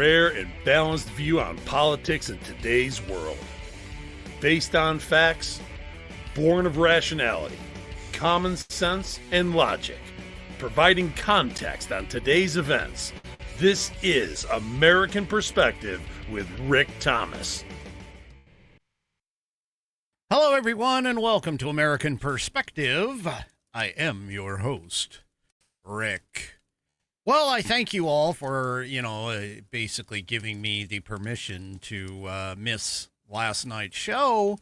rare and balanced view on politics in today's world. Based on facts, born of rationality, common sense, and logic, providing context on today's events. This is American Perspective with Rick Thomas. Hello, everyone, and welcome to American Perspective. I am your host, Rick. Well, I thank you all for, basically giving me the permission to miss last night's show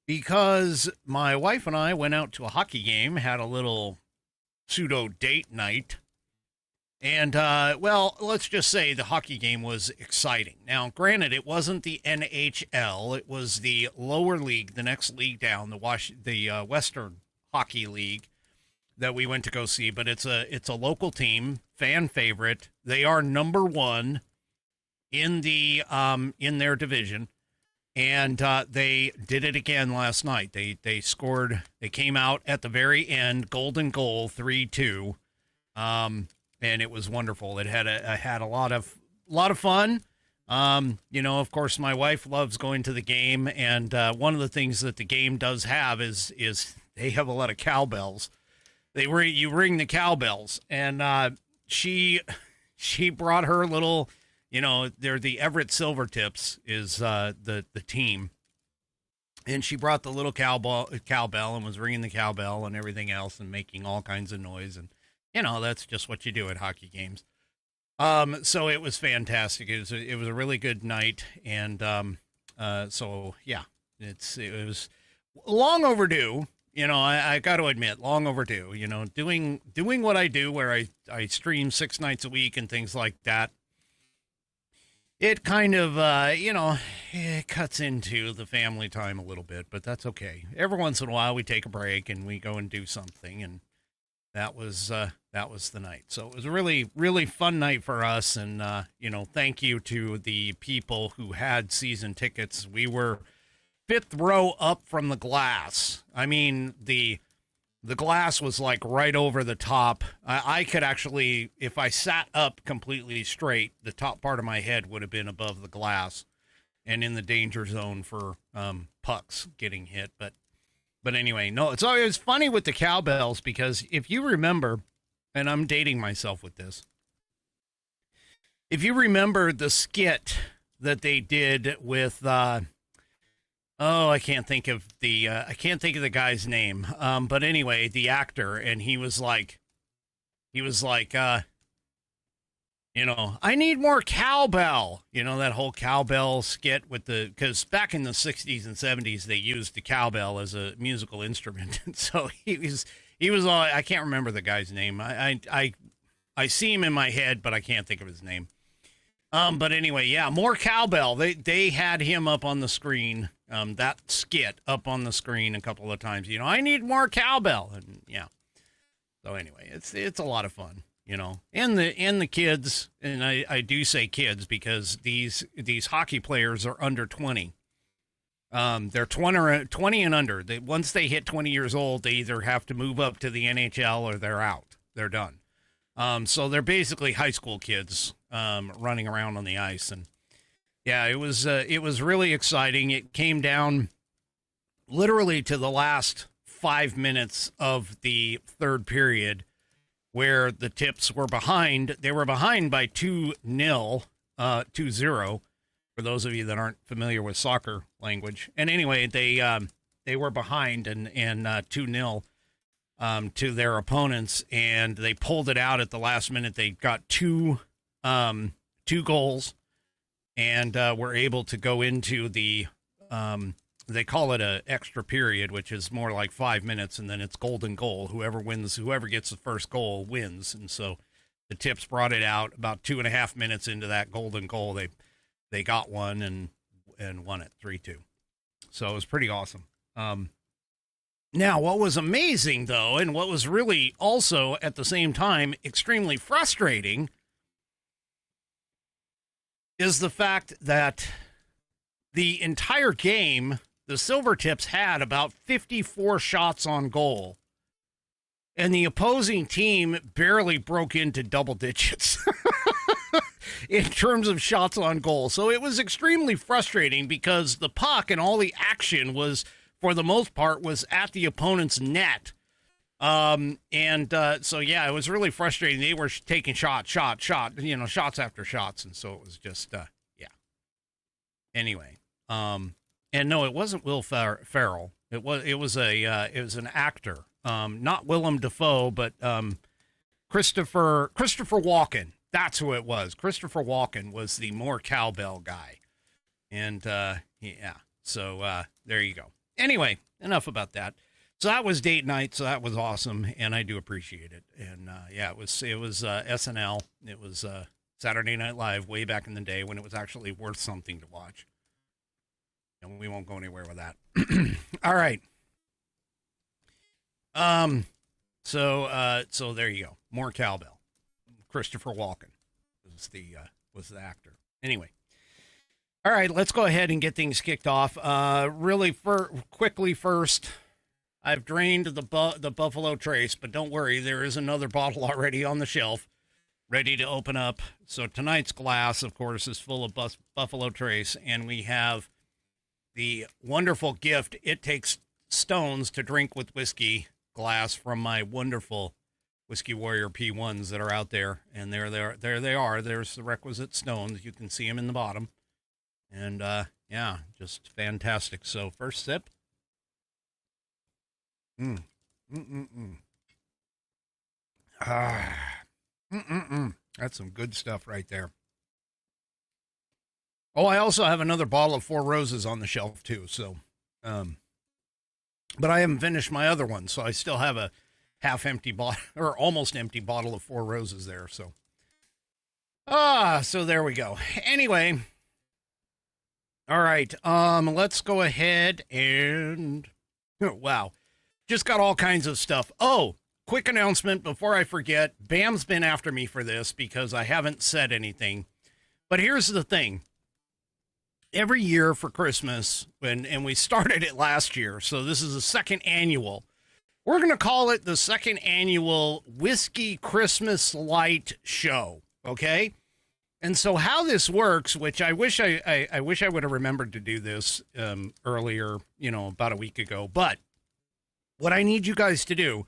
because my wife and I went out to a hockey game, had a little pseudo date night. And, let's just say the hockey game was exciting. Now, granted, it wasn't the NHL. It was the lower league, the next league down, the Western Hockey League that we went to go see. But it's a local team, fan favorite. They are number one in their division. And they did it again last night. They scored. They came out at the very end, golden goal, 3-2. And it was wonderful. It had a lot of fun. Of course, my wife loves going to the game, and one of the things that the game does have is they have a lot of cowbells. You ring the cowbells, and she brought her little, they're the Everett Silvertips is the team, and she brought the little cowbell and was ringing the cowbell and everything else and making all kinds of noise and. That's just what you do at hockey games. So it was fantastic. It was a really good night. And it was long overdue. I got to admit, long overdue. Doing what I do where I stream 6 nights a week and things like that. It kind of, it cuts into the family time a little bit, but that's okay. Every once in a while we take a break and we go and do something, and that was the night. So it was a really, really fun night for us. And, thank you to the people who had season tickets. We were 5th row up from the glass. I mean, the glass was like right over the top. I could actually, if I sat up completely straight, the top part of my head would have been above the glass and in the danger zone for pucks getting hit. But anyway, no, it's always funny with the cowbells because if you remember, and I'm dating myself with this, if you remember the skit that they did with, I can't think of the guy's name. But anyway, the actor, and he was like, I need more cowbell. That whole cowbell skit because back in the 60s and 70s, they used the cowbell as a musical instrument. And so he was all, I can't remember the guy's name. I see him in my head, but I can't think of his name. But anyway, yeah, more cowbell. They had him up on the screen, that skit up on the screen a couple of times, I need more cowbell. And yeah. So anyway, it's a lot of fun. And the kids, and I do say kids because these hockey players are under 20. They're 20 and under. Once they hit 20 years old, they either have to move up to the NHL or they're out. They're done. So they're basically high school kids running around on the ice. And yeah, it was really exciting. It came down literally to the last 5 minutes of the third period, where the Tips were behind. They were behind by 2-0, 2-0, for those of you that aren't familiar with soccer language. And anyway, they were behind and 2-0 to their opponents, and they pulled it out at the last minute. They got two goals and were able to go into the they call it a extra period, which is more like 5 minutes, and then it's golden goal. Whoever gets the first goal wins. And so the Tips brought it out about 2.5 minutes into that golden goal. They got one and won it 3-2. So it was pretty awesome. Now, what was amazing, though, and what was really also at the same time extremely frustrating is the fact that the entire game, the Silvertips had about 54 shots on goal, and the opposing team barely broke into double digits. in terms of shots on goal. So it was extremely frustrating because the puck and all the action was, for the most part, was at the opponent's net. So yeah, it was really frustrating. They were taking shot, shots after shots. And so it was just, yeah. Anyway, and no, it wasn't Will Ferrell. It was an actor. Not Willem Dafoe, but, Christopher Walken. That's who it was. Christopher Walken was the more cowbell guy. And, yeah, so, there you go. Anyway, enough about that. So that was date night. So that was awesome. And I do appreciate it. And, yeah, it was SNL. It was, Saturday Night Live way back in the day when it was actually worth something to watch. And we won't go anywhere with that. All right. So there you go. More cowbell. Christopher Walken was the actor. Anyway. All right, let's go ahead and get things kicked off. Really quickly first, I've drained the Buffalo Trace, but don't worry, there is another bottle already on the shelf, ready to open up. So tonight's glass, of course, is full of Buffalo Trace, and we have the wonderful gift, It Takes Stones to Drink with Whiskey glass from my wonderful Whiskey Warrior P1s that are out there. And there they are. There's the requisite stones. You can see them in the bottom. And, yeah, just fantastic. So first sip. That's some good stuff right there. Oh, I also have another bottle of Four Roses on the shelf too. So, but I haven't finished my other one, so I still have a half empty bottle or almost empty bottle of Four Roses there. So, so there we go. Anyway. All right. Let's go ahead and, wow, just got all kinds of stuff. Oh, quick announcement before I forget. Bam's been after me for this because I haven't said anything, but here's the thing. Every year for Christmas, and we started it last year, so this is the second annual. We're going to call it the second annual Whiskey Christmas Light Show, okay? And so how this works, which I wish I would have remembered to do this earlier, about a week ago, but what I need you guys to do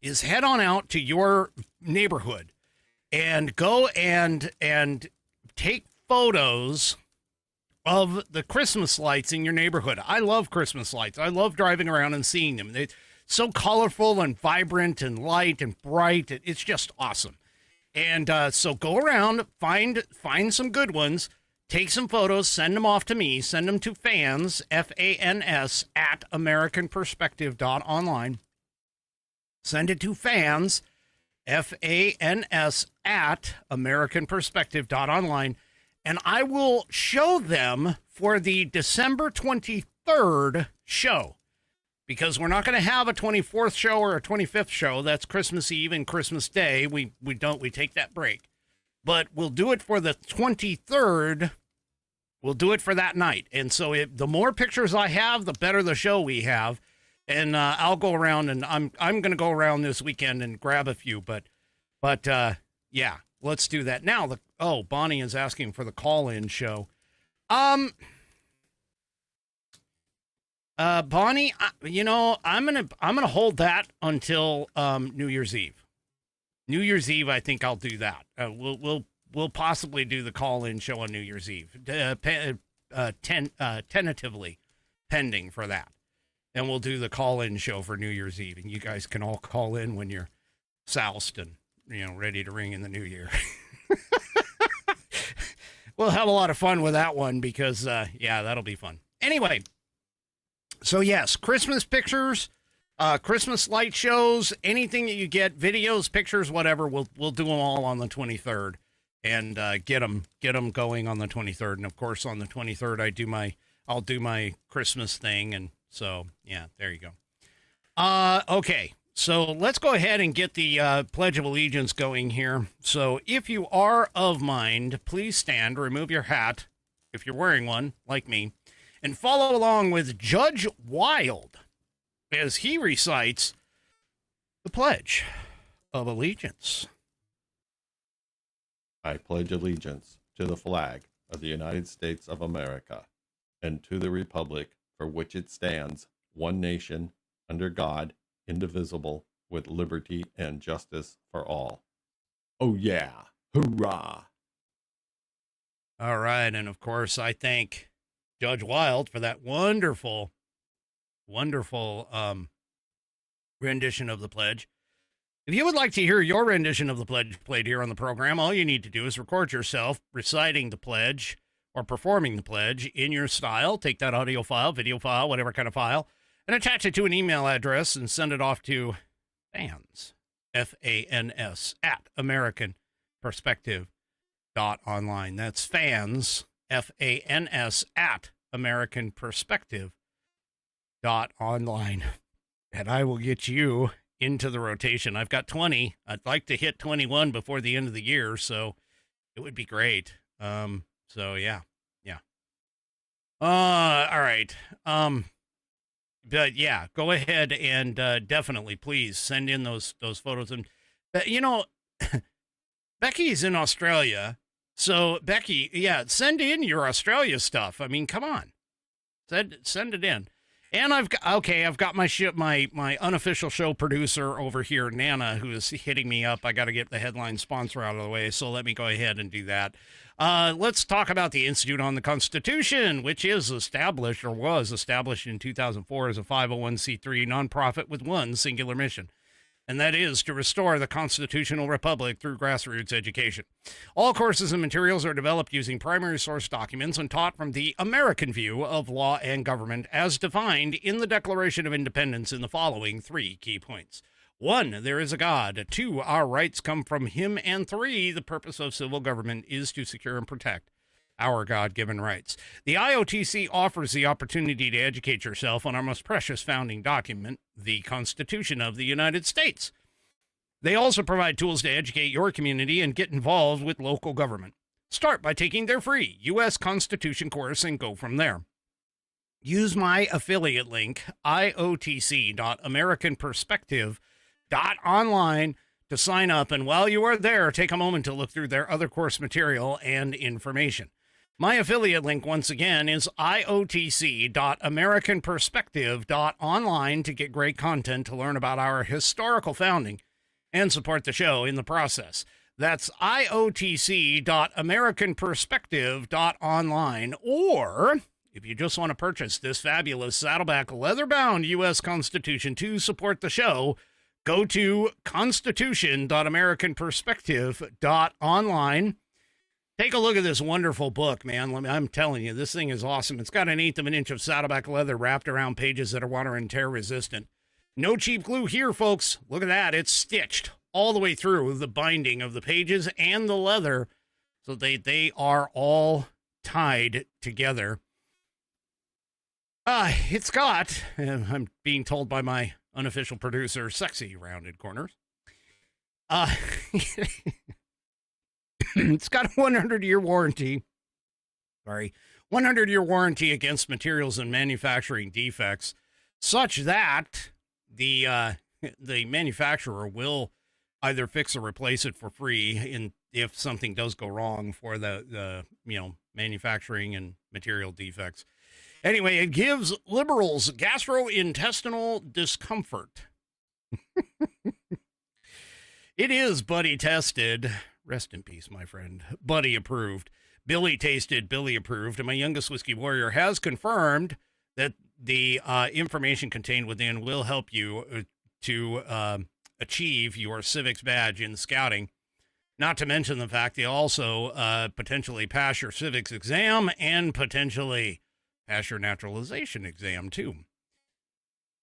is head on out to your neighborhood and go and take photos of the Christmas lights in your neighborhood. I love Christmas lights. I love driving around and seeing them. They're so colorful and vibrant and light and bright. It's just awesome. And so go around, find some good ones, take some photos, send them off to me, send them to fans, FANS, at AmericanPerspective.online. Send it to fans, FANS, at AmericanPerspective.online. And I will show them for the December 23rd show. Because we're not going to have a 24th show or a 25th show. That's Christmas Eve and Christmas Day. We take that break. But we'll do it for the 23rd. We'll do it for that night. And so the more pictures I have, the better the show we have. And I'll go around, and I'm going to go around this weekend and grab a few. But yeah, let's do that. Now, Bonnie is asking for the call-in show. Bonnie, I'm gonna hold that until New Year's Eve. New Year's Eve, I think I'll do that. We'll possibly do the call-in show on New Year's Eve. Tentatively pending for that, and we'll do the call-in show for New Year's Eve, and you guys can all call in when you're soused and ready to ring in the new year. We'll have a lot of fun with that one because yeah, that'll be fun. Anyway. So yes, Christmas pictures, Christmas light shows, anything that you get, videos, pictures, whatever, we'll do them all on the 23rd and get them going on the 23rd. And of course, on the 23rd, I'll do my Christmas thing. And so, yeah, there you go. Okay, so let's go ahead and get the Pledge of Allegiance going here. So if you are of mind, please stand, remove your hat if you're wearing one, like me. And follow along with Judge Wild as he recites the Pledge of Allegiance. I pledge allegiance to the flag of the United States of America and to the republic for which it stands, one nation, under God, indivisible, with liberty and justice for all. Oh yeah, hoorah! All right, and of course, I thank Judge Wild for that wonderful rendition of the pledge. If you would like to hear your rendition of the pledge played here on the program, all you need to do is record yourself reciting the pledge or performing the pledge in your style. Take that audio file, video file, whatever kind of file, and attach it to an email address and send it off to fans, F-A-N-S, at AmericanPerspective.online. That's fans, F-A-N-S, at AmericanPerspective.online. And I will get you into the rotation. I've got 20. I'd like to hit 21 before the end of the year, so it would be great. So yeah. All right. But yeah, go ahead and definitely, please send in those photos. And Becky's in Australia, so Becky, yeah, send in your Australia stuff. I mean, come on, send it in. And I've got my unofficial show producer over here, Nana, who is hitting me up. I got to get the headline sponsor out of the way, so let me go ahead and do that. Let's talk about the Institute on the Constitution, which was established in 2004 as a 501c3 nonprofit with one singular mission, and that is to restore the constitutional republic through grassroots education. All courses and materials are developed using primary source documents and taught from the American view of law and government as defined in the Declaration of Independence in the following 3 key points. 1, there is a God. 2, our rights come from him. And 3, the purpose of civil government is to secure and protect our God-given rights. The IOTC offers the opportunity to educate yourself on our most precious founding document, the Constitution of the United States. They also provide tools to educate your community and get involved with local government. Start by taking their free U.S. Constitution course and go from there. Use my affiliate link, iotc.americanperspective.online, to sign up, and while you are there, take a moment to look through their other course material and information. My affiliate link, once again, is iotc.americanperspective.online to get great content to learn about our historical founding and support the show in the process. That's iotc.americanperspective.online. Or, if you just want to purchase this fabulous Saddleback leather-bound U.S. Constitution to support the show, go to constitution.americanperspective.online. Take a look at this wonderful book, man. I'm telling you, this thing is awesome. It's got 1/8 of an inch of Saddleback leather wrapped around pages that are water and tear resistant. No cheap glue here, folks. Look at that. It's stitched all the way through the binding of the pages and the leather, so they are all tied together. It's got, I'm being told by my unofficial producer, sexy rounded corners. It's got a 100-year warranty. 100-year warranty against materials and manufacturing defects, such that the manufacturer will either fix or replace it for free if something does go wrong for the manufacturing and material defects. Anyway, it gives liberals gastrointestinal discomfort. It is buddy tested. Rest in peace, my friend. Buddy approved. Billy tasted, Billy approved. And my youngest whiskey warrior has confirmed that the information contained within will help you to achieve your civics badge in scouting. Not to mention the fact they also potentially pass your civics exam and potentially pass your naturalization exam, too.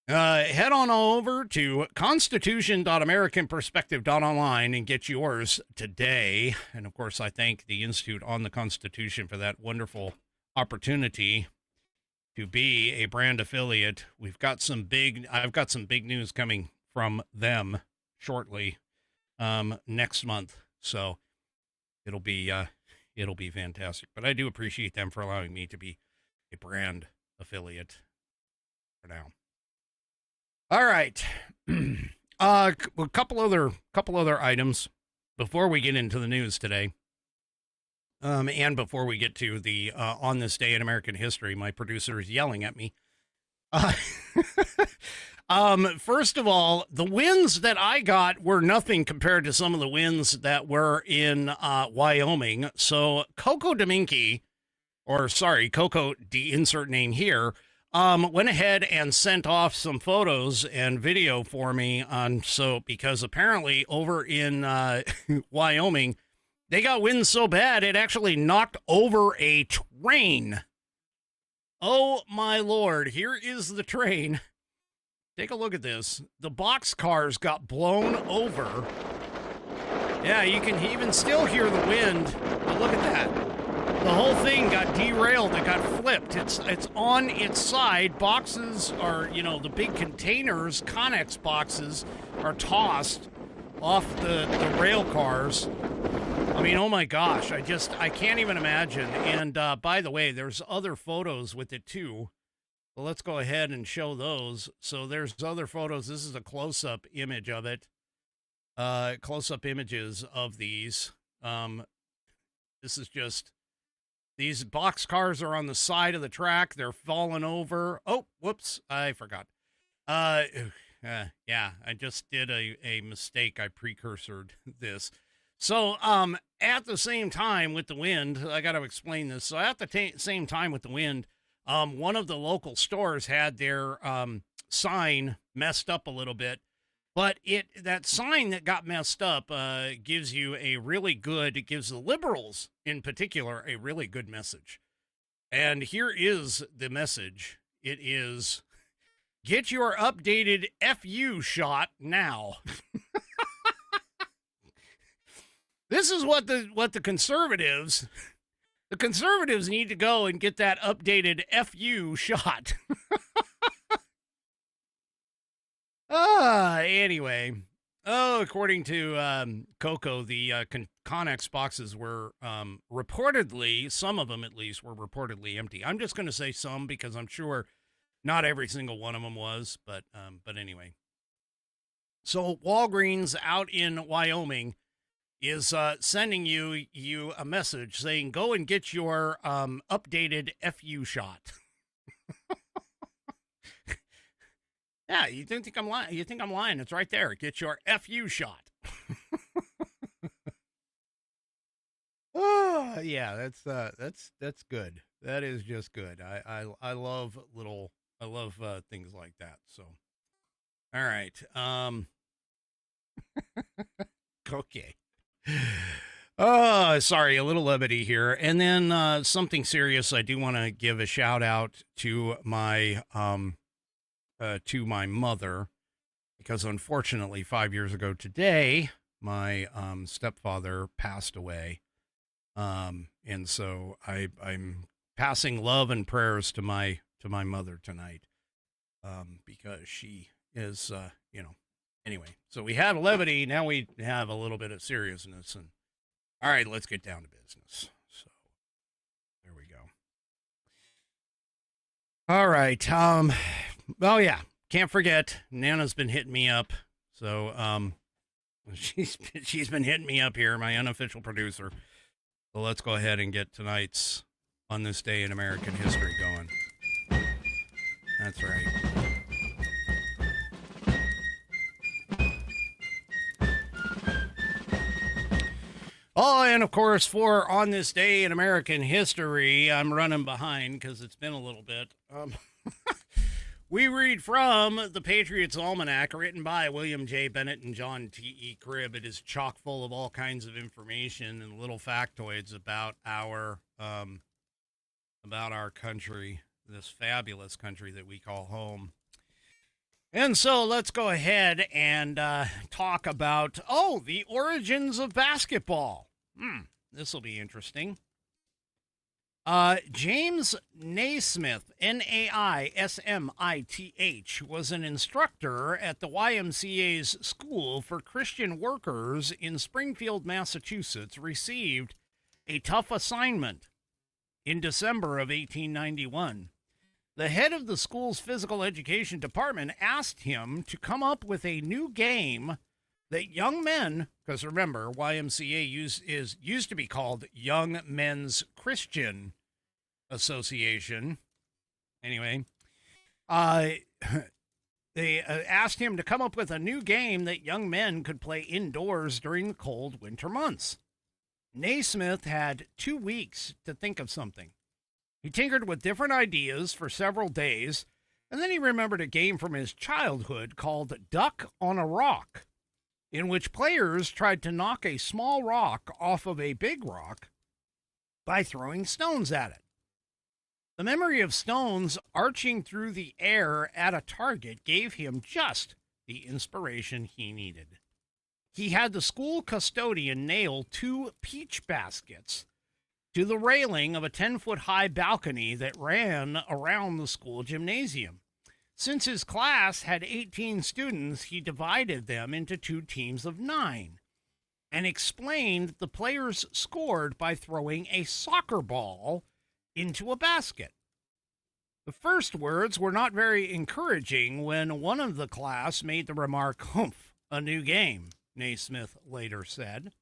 Head on over to constitution.americanperspective.online and get yours today. And, of course, I thank the Institute on the Constitution for that wonderful opportunity to be a brand affiliate. I've got some big news coming from them shortly next month. So it'll be fantastic. But I do appreciate them for allowing me to be a brand affiliate for now. All right. A couple other items before we get into the news today. And before we get to the on this day in American history, my producer is yelling at me. First of all, the wins that I got were nothing compared to some of the wins that were in Wyoming. So Coco Domingue, or sorry, Coco, insert name here, went ahead and sent off some photos and video for me because apparently over in Wyoming, they got winds so bad it actually knocked over a train. Oh my Lord, here is the train. Take a look at this. The box cars got blown over. Yeah, you can even still hear the wind. But look at that. The whole thing got derailed. It got flipped. It's on its side. Boxes are, the big containers, Connex boxes, are tossed off the rail cars. I mean, oh my gosh, I can't even imagine. And by the way, there's other photos with it too. Well, let's go ahead and show those. So there's other photos. This is a close-up image of it. Close-up images of these. This is just, these box cars are on the side of the track. They're falling over. Oh, whoops, I forgot. Yeah, I just did a mistake. I precursored this. So, at the same time with the wind, I got to explain this. So at the same time with the wind, one of the local stores had their sign messed up a little bit, but that sign that got messed up gives you it gives the liberals in particular a really good message. And here is the message. It is, get your updated FU shot now. This is what the conservatives need to go and get that updated FU shot. Anyway. According to Coco, the Connex boxes were reportedly, some of them at least, were reportedly empty. I'm just going to say some because I'm sure not every single one of them was, but anyway. So Walgreens out in Wyoming is sending you a message saying, go and get your updated FU shot. Yeah, you don't think I'm lying? You think I'm lying? It's right there. Get your FU shot. Oh, yeah, that's good. That is just good. I love things like that. So, all right. Okay. Oh, sorry, a little levity here. And then something serious. I do want to give a shout out to my mother, because unfortunately 5 years ago today, my stepfather passed away. And so I'm passing love and prayers to my mother tonight, because she is, anyway, so we had levity. Now we have a little bit of seriousness, and all right, let's get down to business. So there we go. All right. Oh yeah, can't forget, Nana's been hitting me up. So, she's been hitting me up here, my unofficial producer. So let's go ahead and get tonight's On This Day in American History going. That's right. Oh, and of course, for On This Day in American History, I'm running behind because it's been a little bit. We read from the Patriot's Almanac, written by William J. Bennett and John T.E. Cribb. It is chock full of all kinds of information and little factoids about our country, this fabulous country that we call home. And so let's go ahead and talk about, the origins of basketball. This will be interesting. James Naismith, Naismith, was an instructor at the YMCA's School for Christian Workers in Springfield, Massachusetts, received a tough assignment in December of 1891. The head of the school's physical education department asked him to come up with a new game that young men Because remember, YMCA used to be called Young Men's Christian Association. Anyway, they asked him to come up with a new game that young men could play indoors during the cold winter months. Naismith had 2 weeks to think of something. He tinkered with different ideas for several days, and then he remembered a game from his childhood called Duck on a Rock, in which players tried to knock a small rock off of a big rock by throwing stones at it. The memory of stones arching through the air at a target gave him just the inspiration he needed. He had the school custodian nail 2 peach baskets to the railing of a 10-foot-high balcony that ran around the school gymnasium. Since his class had 18 students, he divided them into 2 teams of 9 and explained the players scored by throwing a soccer ball into a basket. The first words were not very encouraging when one of the class made the remark, "Humph, a new game," Naismith later said.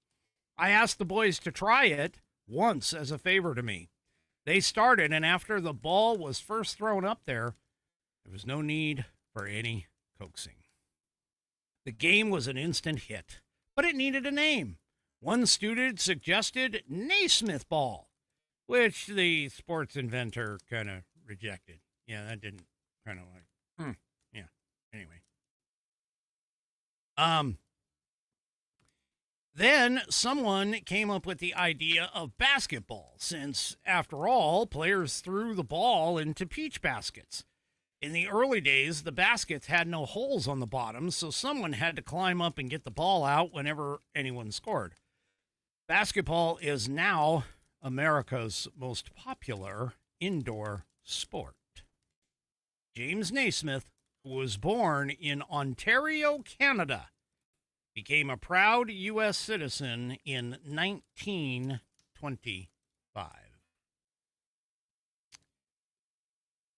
"I asked the boys to try it once as a favor to me. They started, and after the ball was first thrown up there was no need for any coaxing. The game was an instant hit, but it needed a name. One student suggested Naismith Ball, which the sports inventor kind of rejected. Yeah, that didn't kind of like, yeah, anyway. Then someone came up with the idea of basketball, since, after all, players threw the ball into peach baskets. In the early days, the baskets had no holes on the bottom, so someone had to climb up and get the ball out whenever anyone scored. Basketball is now America's most popular indoor sport. James Naismith, who was born in Ontario, Canada, became a proud U.S. citizen in 1925.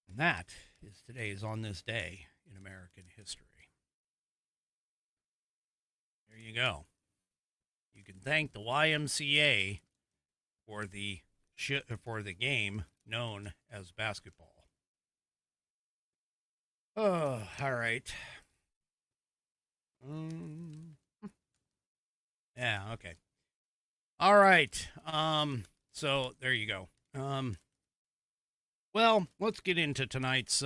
And that is today's On This Day in American History. There you go. You can thank the YMCA for the game known as basketball. Oh, all right. Yeah, okay. All right. So there you go. Well, let's get into tonight's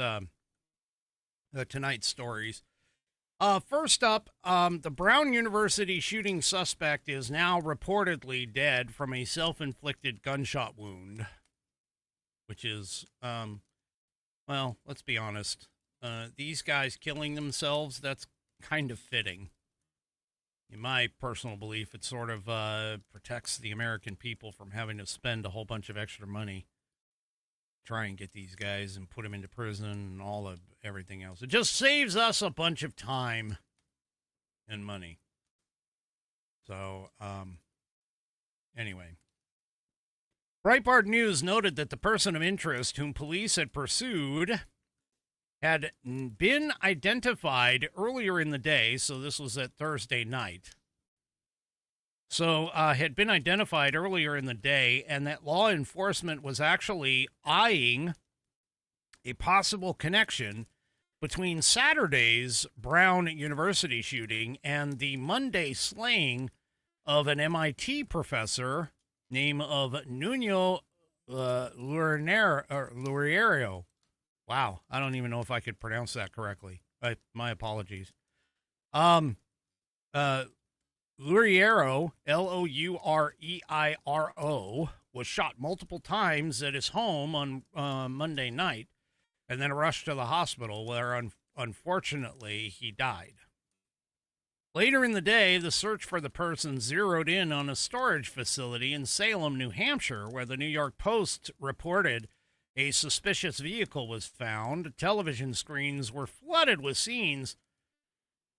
stories. First up, the Brown University shooting suspect is now reportedly dead from a self-inflicted gunshot wound, which is, well, let's be honest. These guys killing themselves, that's kind of fitting. In my personal belief, it sort of protects the American people from having to spend a whole bunch of extra money try and get these guys and put them into prison and all of everything else. It just saves us a bunch of time and money. So, anyway. Breitbart News noted that the person of interest whom police had pursued had been identified earlier in the day, so this was at Thursday night. So, had been identified earlier in the day, and that law enforcement was actually eyeing a possible connection between Saturday's Brown University shooting and the Monday slaying of an MIT professor named of Nuno Luriero. Wow, I don't even know if I could pronounce that correctly. My apologies. Luriero, Loureiro, was shot multiple times at his home on Monday night and then rushed to the hospital where, unfortunately, he died. Later in the day, the search for the person zeroed in on a storage facility in Salem, New Hampshire, where the New York Post reported a suspicious vehicle was found. Television screens were flooded with scenes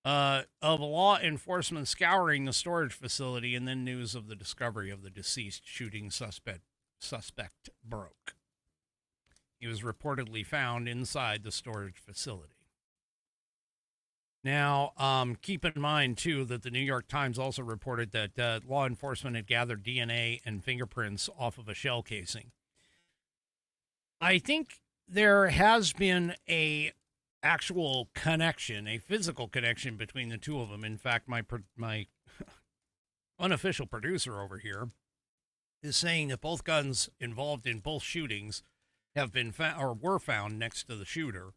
of law enforcement scouring the storage facility, and then news of the discovery of the deceased shooting suspect broke. He was reportedly found inside the storage facility. Now, keep in mind, too, that the New York Times also reported that law enforcement had gathered DNA and fingerprints off of a shell casing. I think there has been a actual connection, a physical connection between the two of them. In fact, my unofficial producer over here is saying that both guns involved in both shootings have been found or were found next to the shooter.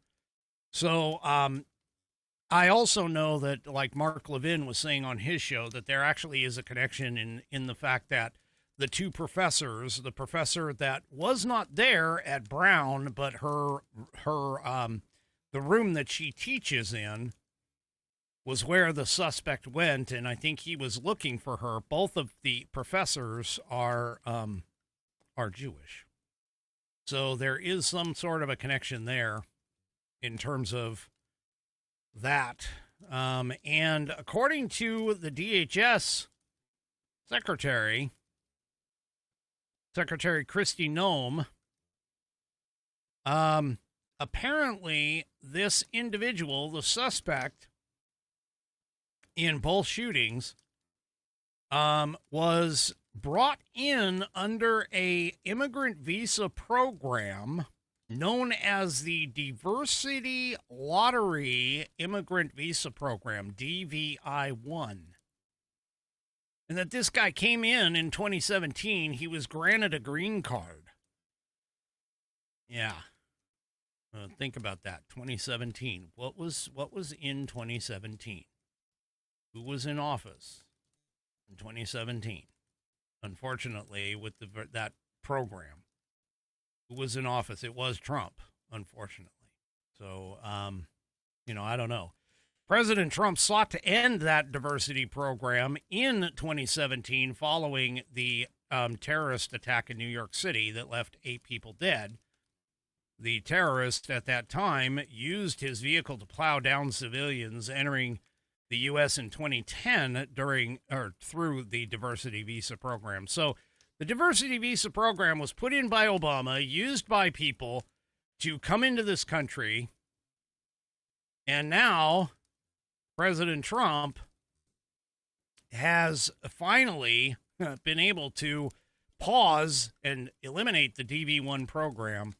So, I also know that, like Mark Levin was saying on his show, that there actually is a connection in the fact that the two professors, the professor that was not there at Brown, but the room that she teaches in was where the suspect went, and I think he was looking for her. Both of the professors are Jewish. So there is some sort of a connection there in terms of that. And according to the DHS Secretary Kristi Noem, apparently this individual, the suspect in both shootings, was brought in under a immigrant visa program known as the Diversity Lottery Immigrant Visa Program, DVI-1. And that this guy came in 2017. He was granted a green card. Yeah. Think about that. 2017. What was in 2017? Who was in office in 2017? Unfortunately, with that program. Who was in office? It was Trump, unfortunately. So, I don't know. President Trump sought to end that diversity program in 2017 following the terrorist attack in New York City that left 8 people dead. The terrorist at that time used his vehicle to plow down civilians entering the U.S. in 2010 through the diversity visa program. So, the diversity visa program was put in by Obama, used by people to come into this country, and now President Trump has finally been able to pause and eliminate the DV-1 program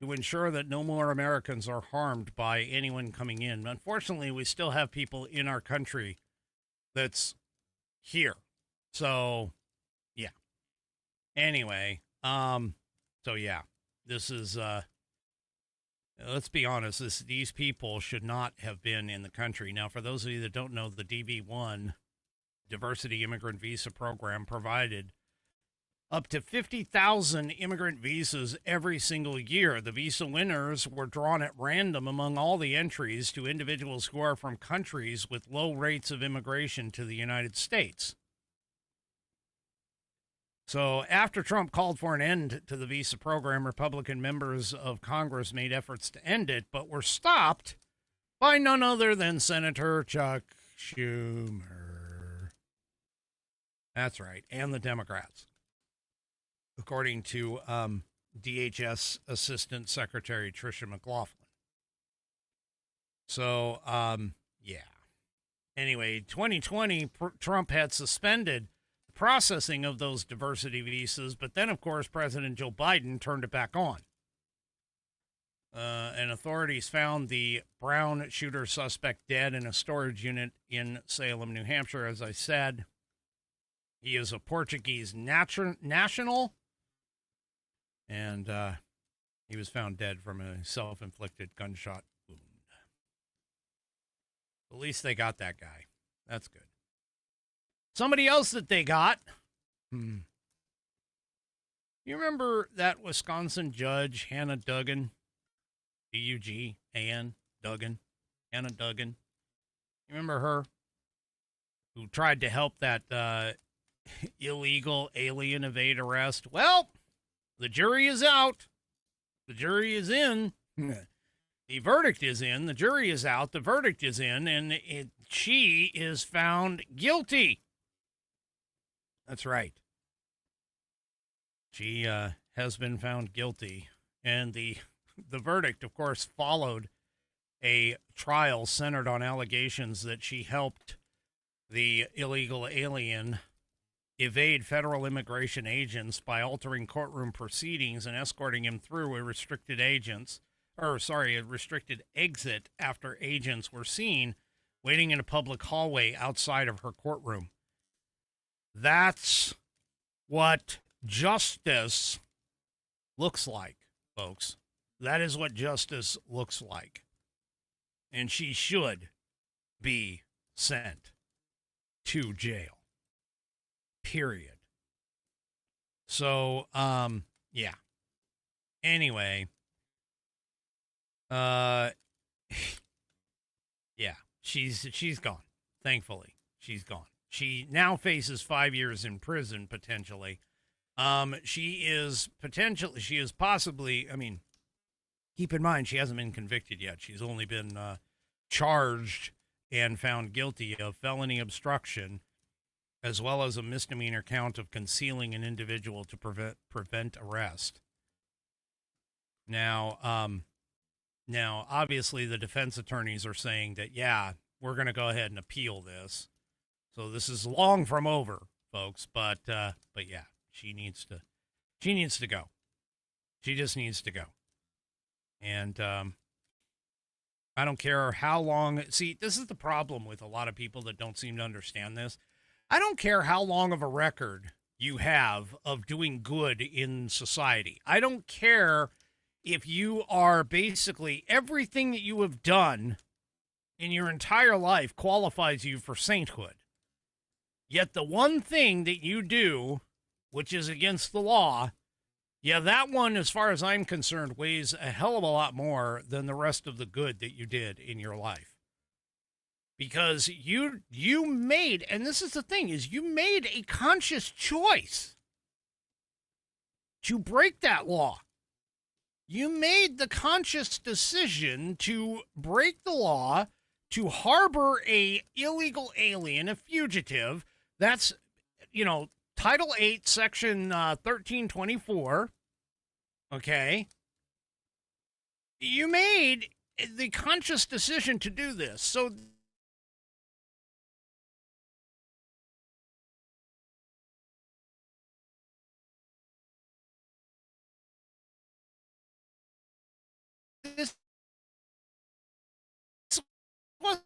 to ensure that no more Americans are harmed by anyone coming in. Unfortunately, we still have people in our country that's here. So, yeah. Anyway, this is, let's be honest, these people should not have been in the country. Now, for those of you that don't know, the DV-1, Diversity Immigrant Visa Program, provided up to 50,000 immigrant visas every single year. The visa winners were drawn at random among all the entries to individuals who are from countries with low rates of immigration to the United States. So after Trump called for an end to the visa program, Republican members of Congress made efforts to end it, but were stopped by none other than Senator Chuck Schumer. That's right, and the Democrats, according to DHS Assistant Secretary Tricia McLaughlin. So, yeah. Anyway, 2020, Trump had suspended processing of those diversity visas, but then, of course, President Joe Biden turned it back on. And authorities found the Brown shooter suspect dead in a storage unit in Salem, New Hampshire. As I said, he is a Portuguese national, and he was found dead from a self-inflicted gunshot wound. At least they got that guy. That's good. Somebody else that they got. You remember that Wisconsin judge, Hannah Duggan? D-U-G-A-N, Duggan. Hannah Duggan. You remember her? Who tried to help that illegal alien evade arrest? Well, the jury is out. The jury is in. The verdict is in. The jury is out. The verdict is in. And she is found guilty. That's right. She has been found guilty. And the verdict, of course, followed a trial centered on allegations that she helped the illegal alien evade federal immigration agents by altering courtroom proceedings and escorting him through a restricted exit after agents were seen waiting in a public hallway outside of her courtroom. That's what justice looks like, folks. That is what justice looks like. And she should be sent to jail. Period. So, yeah. Anyway, yeah, she's gone. Thankfully, she's gone. She now faces 5 years in prison, potentially. She is possibly, I mean, keep in mind, she hasn't been convicted yet. She's only been charged and found guilty of felony obstruction, as well as a misdemeanor count of concealing an individual to prevent arrest. Now, obviously, the defense attorneys are saying that, yeah, we're going to go ahead and appeal this. So this is long from over, folks. But yeah, she needs to go. She just needs to go. And I don't care how long. See, this is the problem with a lot of people that don't seem to understand this. I don't care how long of a record you have of doing good in society. I don't care if you are basically everything that you have done in your entire life qualifies you for sainthood. Yet the one thing that you do, which is against the law, yeah, that one, as far as I'm concerned, weighs a hell of a lot more than the rest of the good that you did in your life. Because you made, and this is the thing, is you made a conscious choice to break that law. You made the conscious decision to break the law, to harbor a illegal alien, a fugitive. That's, Title 8, Section 1324. Okay. You made the conscious decision to do this. So this was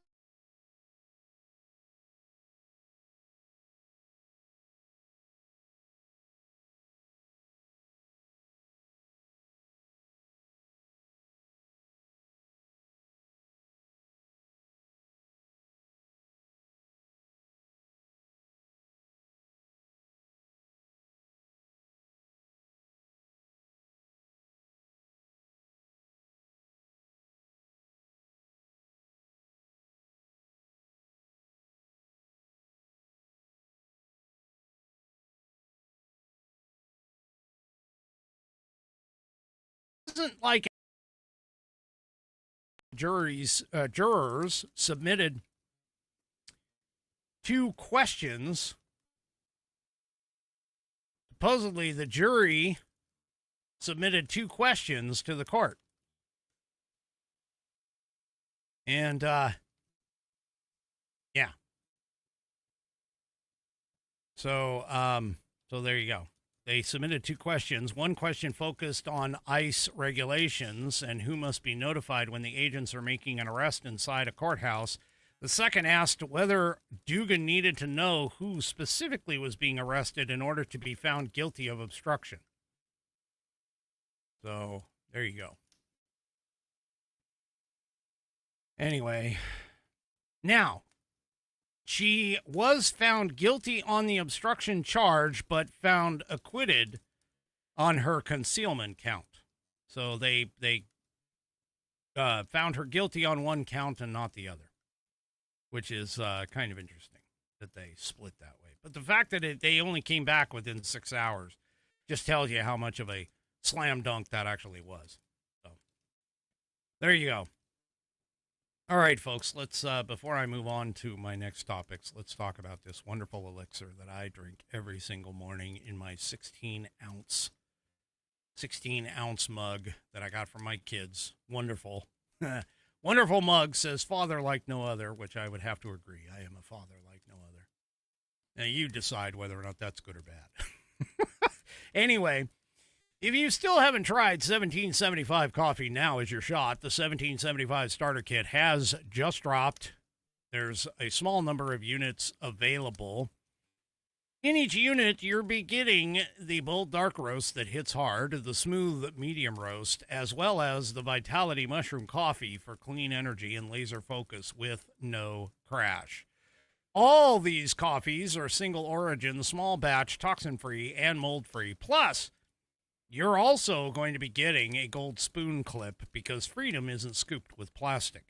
isn't like jurors submitted 2 questions. Supposedly, the jury submitted 2 questions to the court. And, yeah. So there you go. They submitted 2 questions. One question focused on ICE regulations and who must be notified when the agents are making an arrest inside a courthouse. The second asked whether Dugan needed to know who specifically was being arrested in order to be found guilty of obstruction. So there you go. Anyway, now, she was found guilty on the obstruction charge, but found acquitted on her concealment count. So they found her guilty on one count and not the other, which is kind of interesting that they split that way. But the fact that they only came back within 6 hours just tells you how much of a slam dunk that actually was. So there you go. All right, folks, let's, before I move on to my next topics, let's talk about this wonderful elixir that I drink every single morning in my 16-ounce mug that I got from my kids. Wonderful. Wonderful mug says, father like no other, which I would have to agree. I am a father like no other. Now, you decide whether or not that's good or bad. Anyway, if you still haven't tried 1775 coffee, now is your shot. The 1775 starter kit has just dropped. There's a small number of units available. In each unit, you'll be getting the bold dark roast that hits hard, the smooth medium roast, as well as the Vitality Mushroom Coffee for clean energy and laser focus with no crash. All these coffees are single origin, small batch, toxin-free, and mold-free. Plus, you're also going to be getting a gold spoon clip because freedom isn't scooped with plastic.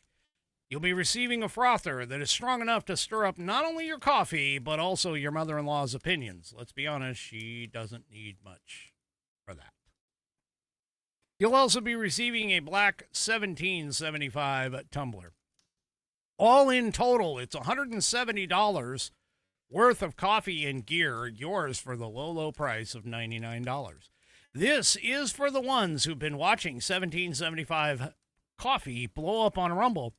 You'll be receiving a frother that is strong enough to stir up not only your coffee, but also your mother-in-law's opinions. Let's be honest, she doesn't need much for that. You'll also be receiving a black 1775 tumbler. All in total, it's $170 worth of coffee and gear, yours for the low, low price of $99. This is for the ones who've been watching 1775 coffee blow up on Rumble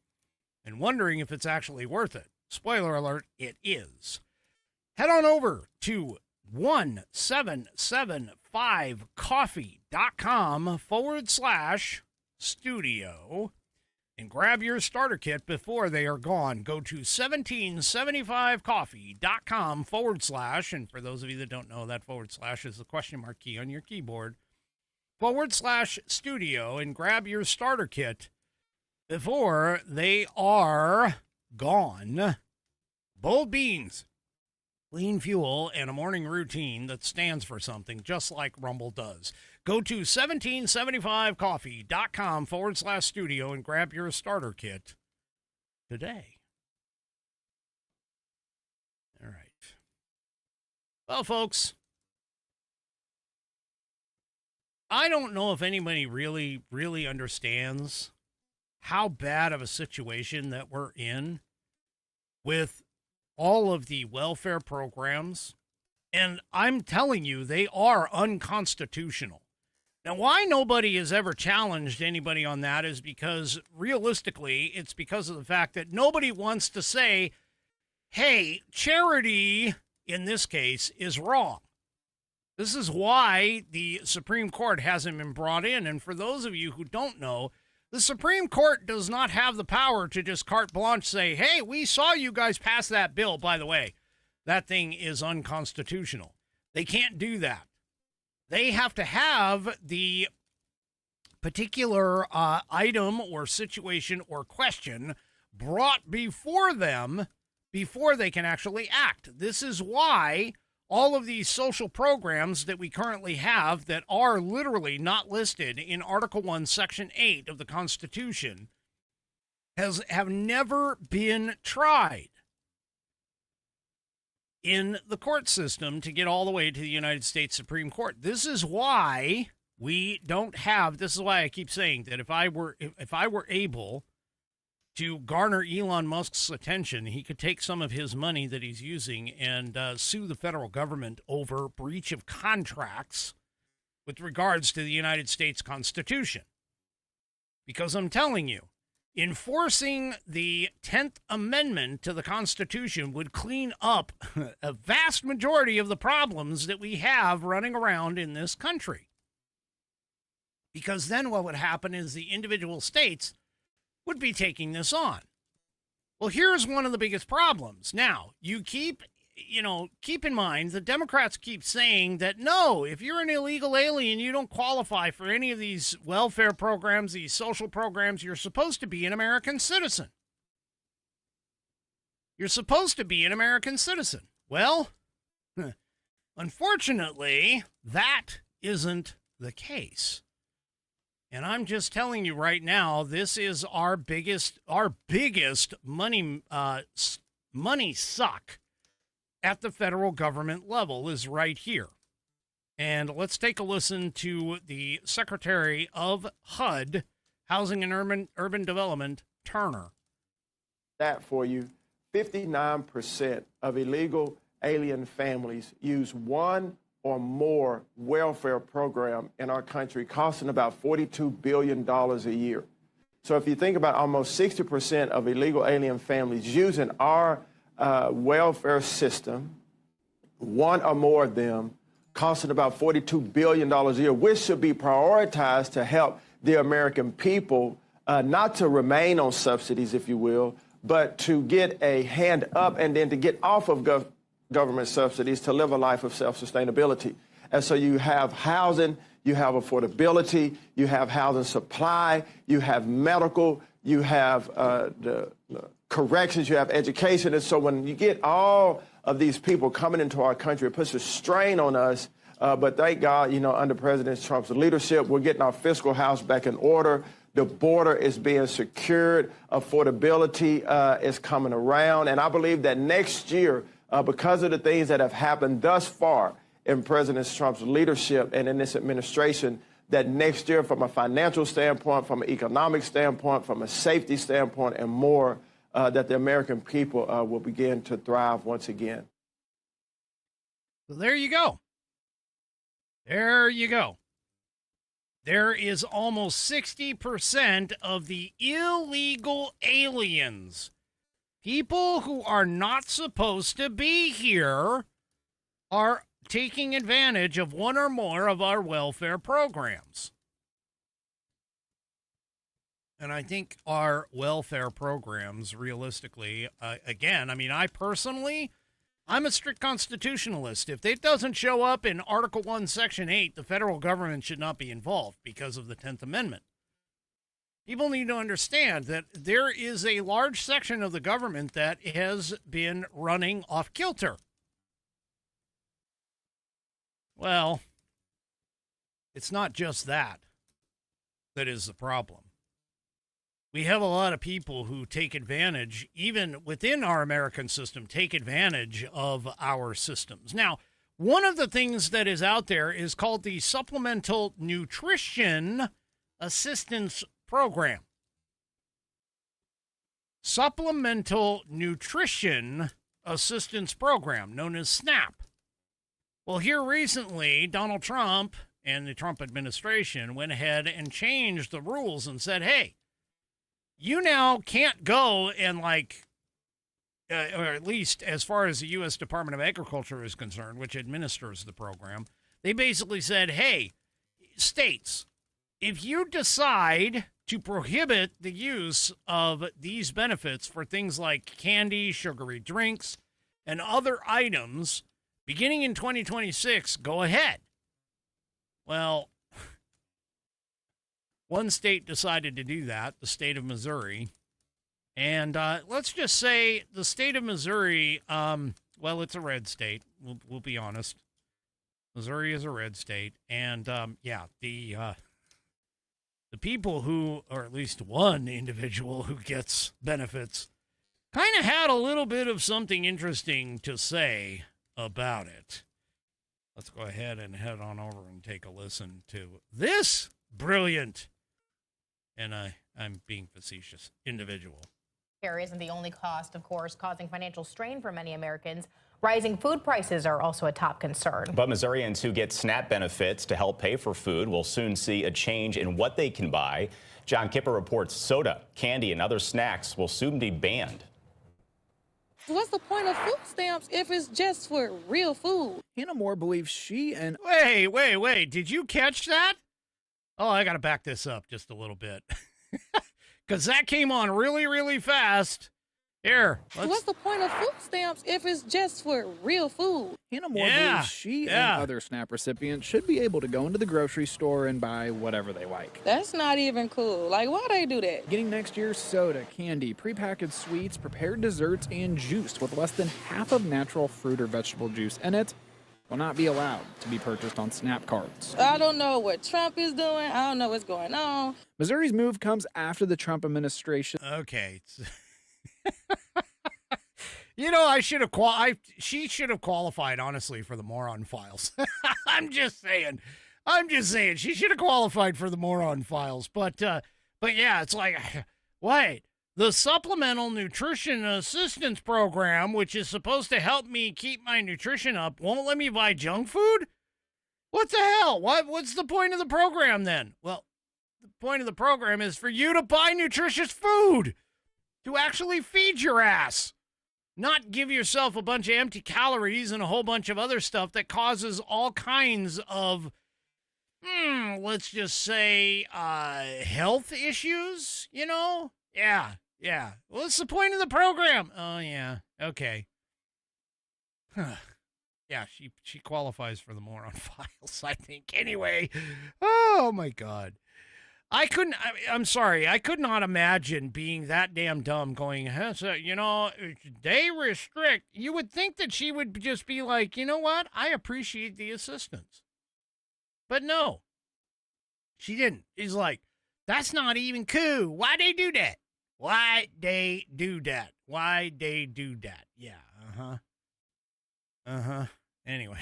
and wondering if it's actually worth it. Spoiler alert, it is. Head on over to 1775coffee.com/studio and grab your starter kit before they are gone. Go to 1775coffee.com/ and for those of you that don't know, that / is the question mark key on your keyboard, /studio, and grab your starter kit before they are gone. Bold beans, clean fuel, and a morning routine that stands for something, just like Rumble does. Go to 1775coffee.com /studio and grab your starter kit today. All right. Well, folks, I don't know if anybody really understands how bad of a situation that we're in with all of the welfare programs. And I'm telling you, they are unconstitutional. Now, why nobody has ever challenged anybody on that is because, realistically, it's because of the fact that nobody wants to say, hey, charity, in this case, is wrong. This is why the Supreme Court hasn't been brought in. And for those of you who don't know, the Supreme Court does not have the power to just carte blanche say, hey, we saw you guys pass that bill. By the way, that thing is unconstitutional. They can't do that. They have to have the particular item or situation or question brought before them before they can actually act. This is why all of these social programs that we currently have that are literally not listed in Article 1, Section 8 of the Constitution have never been tried in the court system to get all the way to the United States Supreme Court. This is why we don't have, this is why I keep saying that if I were able to garner Elon Musk's attention, he could take some of his money that he's using and sue the federal government over breach of contracts with regards to the United States Constitution. Because I'm telling you, enforcing the 10th Amendment to the Constitution would clean up a vast majority of the problems that we have running around in this country. Because then what would happen is the individual states would be taking this on. Well, here's one of the biggest problems. Now, you keep in mind, the Democrats keep saying that, no, if you're an illegal alien, you don't qualify for any of these welfare programs, these social programs, you're supposed to be an American citizen. You're supposed to be an American citizen. Well, unfortunately, that isn't the case. And I'm just telling you right now, this is our biggest money suck at the federal government level is right here. And let's take a listen to the Secretary of HUD, Housing and Urban Development, Turner. That for you, 59% of illegal alien families use one or more welfare program in our country, costing about $42 billion a year. So if you think about almost 60% of illegal alien families using our welfare system, one or more of them, costing about $42 billion a year, which should be prioritized to help the American people, not to remain on subsidies, if you will, but to get a hand up and then to get off of government subsidies to live a life of self-sustainability. And so you have housing, you have affordability, you have housing supply, you have medical, you have the corrections, you have education. And so when you get all of these people coming into our country, it puts a strain on us. But thank God, under President Trump's leadership, we're getting our fiscal house back in order. The border is being secured. Affordability is coming around. And I believe that next year, because of the things that have happened thus far in President Trump's leadership and in this administration, that next year, from a financial standpoint, from an economic standpoint, from a safety standpoint, and more, that the American people will begin to thrive once again. So there you go. There you go. There is almost 60% of the illegal aliens, people who are not supposed to be here, are taking advantage of one or more of our welfare programs. And I think our welfare programs, realistically, again, I mean, I'm a strict constitutionalist. If it doesn't show up in Article 1, Section 8, the federal government should not be involved because of the 10th Amendment. People need to understand that there is a large section of the government that has been running off kilter. Well, it's not just that is the problem. We have a lot of people who take advantage, even within our American system, take advantage of our systems. Now, one of the things that is out there is called the Supplemental Nutrition Assistance Program. Supplemental Nutrition Assistance Program, known as SNAP. Well, here recently, Donald Trump and the Trump administration went ahead and changed the rules and said, hey, you now can't go and or at least as far as the U.S. Department of Agriculture is concerned, which administers the program, they basically said, hey, states, if you decide to prohibit the use of these benefits for things like candy, sugary drinks, and other items, beginning in 2026, go ahead. Well, one state decided to do that, the state of Missouri. And let's just say the state of Missouri, well, it's a red state. We'll be honest. Missouri is a red state. And, the people who, or at least one individual who gets benefits, kind of had a little bit of something interesting to say about it. Let's go ahead and head on over and take a listen to this brilliant, and I'm being facetious, individual. Care isn't the only cost, of course, causing financial strain for many Americans. Rising food prices are also a top concern. But Missourians who get SNAP benefits to help pay for food will soon see a change in what they can buy. John Kipper reports soda, candy, and other snacks will soon be banned. What's the point of food stamps if it's just for real food? Hannah Moore believes she and... Wait. Did you catch that? Oh, I got to back this up just a little bit. Because that came on really, really fast. Here. What's the point of food stamps if it's just for real food? Hannah Moore believes she and other SNAP recipients should be able to go into the grocery store and buy whatever they like. That's not even cool. Like, why they do that? Getting next year's soda, candy, prepackaged sweets, prepared desserts, and juice with less than half of natural fruit or vegetable juice in it will not be allowed to be purchased on SNAP cards. I don't know what Trump is doing. I don't know what's going on. Missouri's move comes after the Trump administration. Okay. You know, she should have qualified, honestly, for the moron files. I'm just saying. She should have qualified for the moron files. But yeah, it's like, wait, the Supplemental Nutrition Assistance Program, which is supposed to help me keep my nutrition up, won't let me buy junk food? What the hell? What's the point of the program then? Well, point of the program is for you to buy nutritious food to actually feed your ass, not give yourself a bunch of empty calories and a whole bunch of other stuff that causes all kinds of, let's just say, health issues, you know? Yeah. Well, what's the point of the program? Oh, yeah. Okay. Yeah, she qualifies for the moron files, I think. Anyway, oh, my God. I'm sorry, I could not imagine being that damn dumb going, you know, they restrict. You would think that she would just be like, you know what? I appreciate the assistance. But no, she didn't. She's like, that's not even cool. Why they do that? Why they do that? Why they do that? Yeah, Anyway.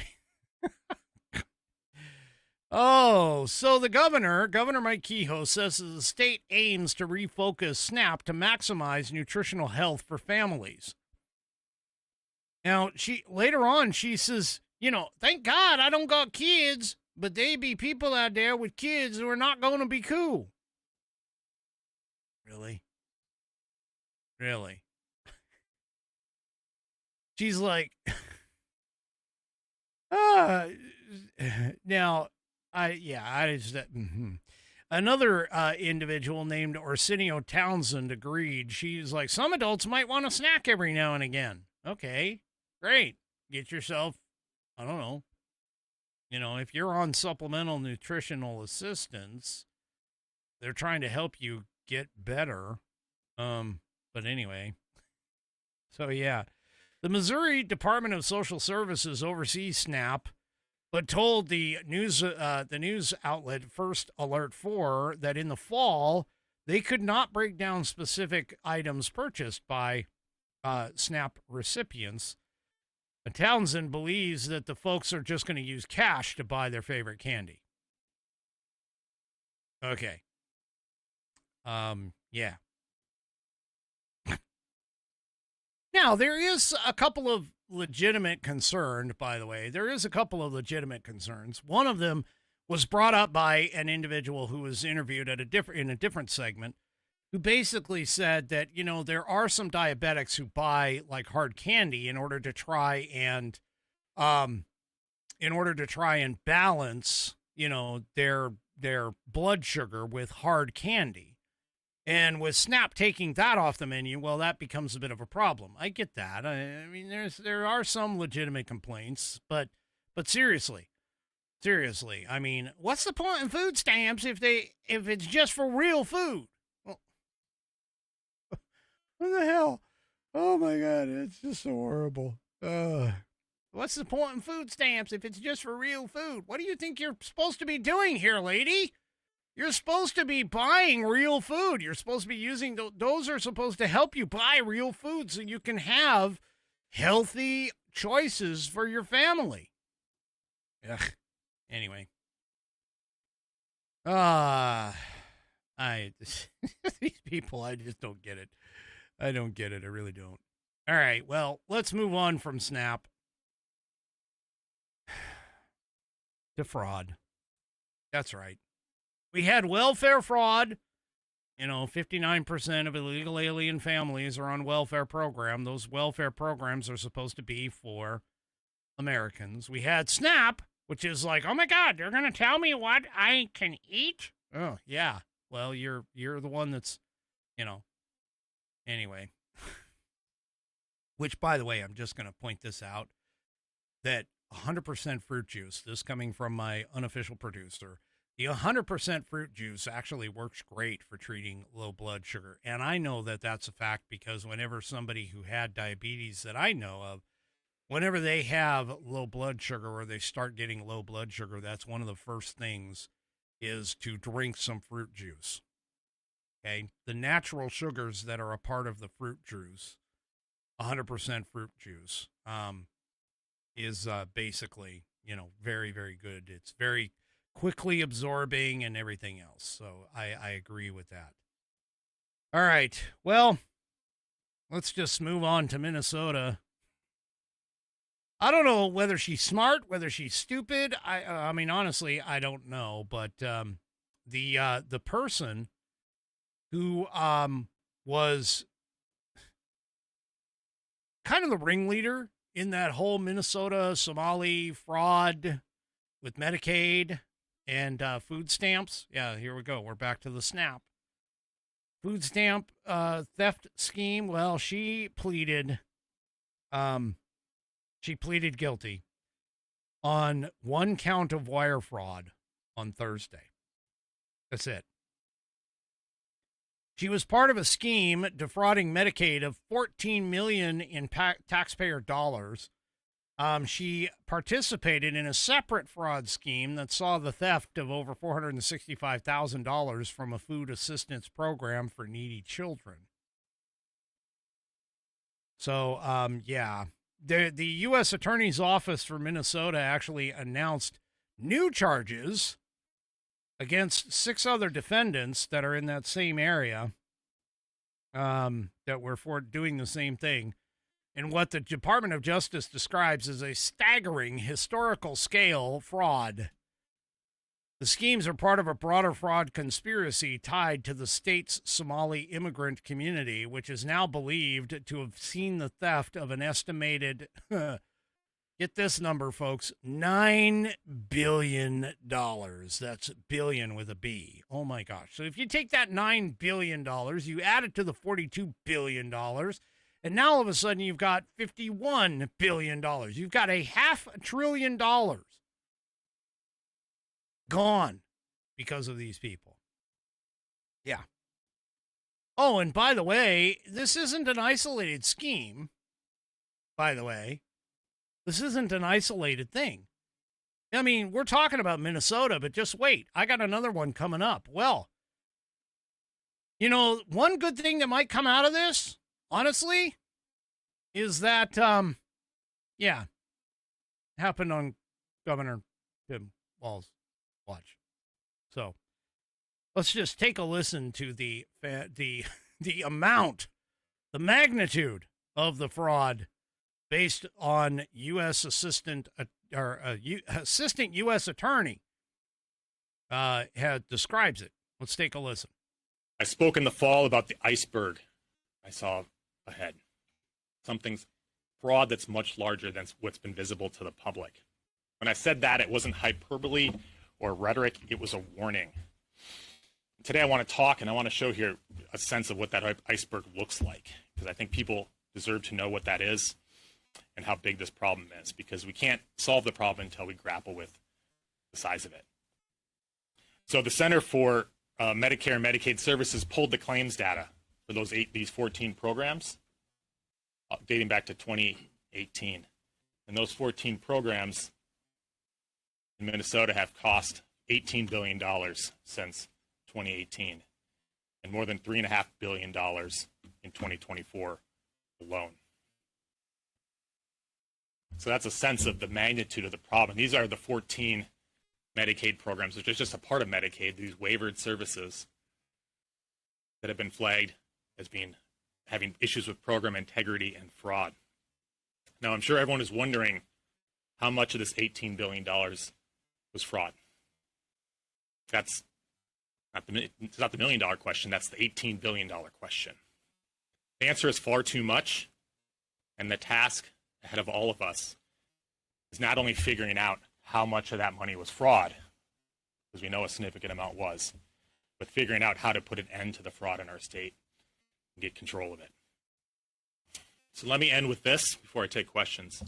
Oh, so the Governor Mike Kehoe, says that the state aims to refocus SNAP to maximize nutritional health for families. Now, later on, she says, you know, thank God I don't got kids, but they be people out there with kids who are not going to be cool. Really? She's like, now, Another individual named Arsenio Townsend agreed. She's like, some adults might want a snack every now and again. Okay, great. Get yourself, I don't know. You know, if you're on supplemental nutritional assistance, they're trying to help you get better. But anyway. So yeah. The Missouri Department of Social Services oversees SNAP, but told the news outlet First Alert 4 that in the fall, they could not break down specific items purchased by SNAP recipients. Townsend believes that the folks are just going to use cash to buy their favorite candy. Okay. Yeah. Now, there is a couple of legitimate concerns, by the way. There is a couple of legitimate concerns. One of them was brought up by an individual who was interviewed at in a different segment, who basically said that, you know, there are some diabetics who buy like hard candy in order to try and balance, you know, their blood sugar with hard candy. And with SNAP taking that off the menu, well, that becomes a bit of a problem. I get that. I mean, there are some legitimate complaints, but seriously, I mean, what's the point in food stamps if it's just for real food? Well, what the hell? Oh my God, it's just so horrible. What's the point in food stamps if it's just for real food? What do you think you're supposed to be doing here, lady? You're supposed to be buying real food. You're supposed to be using those are supposed to help you buy real food so you can have healthy choices for your family. Ugh. Anyway. These people, I just don't get it. I don't get it. I really don't. All right. Well, let's move on from SNAP to fraud. That's right. We had welfare fraud. You know, 59% of illegal alien families are on welfare program. Those welfare programs are supposed to be for Americans. We had SNAP, which is like, oh my God, they're going to tell me what I can eat? Oh, yeah. Well, you're the one that's, you know, anyway. Which, by the way, I'm just going to point this out, that 100% fruit juice, this coming from my unofficial producer, the 100% fruit juice actually works great for treating low blood sugar. And I know that that's a fact because whenever somebody who had diabetes that I know of, whenever they have low blood sugar or they start getting low blood sugar, that's one of the first things is to drink some fruit juice. Okay. The natural sugars that are a part of the fruit juice, 100% fruit juice, is basically, you know, very, very good. It's very quickly absorbing and everything else. So I agree with that. All right. Well, let's just move on to Minnesota. I don't know whether she's smart, whether she's stupid. I mean, honestly, I don't know. But the person who was kind of the ringleader in that whole Minnesota Somali fraud with Medicaid and food stamps. Yeah, here we go. We're back to the SNAP. Food stamp theft scheme. Well, she pleaded guilty on one count of wire fraud on Thursday. That's it. She was part of a scheme defrauding Medicaid of $14 million in taxpayer dollars. She participated in a separate fraud scheme that saw the theft of over $465,000 from a food assistance program for needy children. So, yeah, the U.S. Attorney's Office for Minnesota actually announced new charges against 6 other defendants that are in that same area, that were for doing the same thing, in what the Department of Justice describes as a staggering historical scale fraud. The schemes are part of a broader fraud conspiracy tied to the state's Somali immigrant community, which is now believed to have seen the theft of an estimated, get this number, folks, $9 billion. That's billion with a B. Oh, my gosh. So if you take that $9 billion, you add it to the $42 billion, and now all of a sudden you've got $51 billion. You've got $500 billion gone because of these people. Yeah. Oh, and by the way, this isn't an isolated scheme. By the way, this isn't an isolated thing. I mean, we're talking about Minnesota, but just wait. I got another one coming up. Well, you know, one good thing that might come out of this, honestly, is that, yeah, happened on Governor Tim Walz's watch. So let's just take a listen to the amount, the magnitude of the fraud based on U.S. Assistant U.S. Attorney describes it. Let's take a listen. I spoke in the fall about the iceberg I saw ahead. Something's fraud that's much larger than what's been visible to the public. When I said that, it wasn't hyperbole or rhetoric, it was a warning. Today I want to talk and I want to show here a sense of what that iceberg looks like, because I think people deserve to know what that is and how big this problem is, because we can't solve the problem until we grapple with the size of it. So the Center for Medicare and Medicaid Services pulled the claims data for these 14 programs dating back to 2018. And those 14 programs in Minnesota have cost $18 billion since 2018, and more than $3.5 billion in 2024 alone. So that's a sense of the magnitude of the problem. These are the 14 Medicaid programs, which is just a part of Medicaid, these waivered services that have been flagged as having issues with program integrity and fraud. Now, I'm sure everyone is wondering how much of this $18 billion was fraud. It's not the $1 million question, that's the $18 billion question. The answer is far too much, and the task ahead of all of us is not only figuring out how much of that money was fraud, because we know a significant amount was, but figuring out how to put an end to the fraud in our state and get control of it. So let me end with this before I take questions.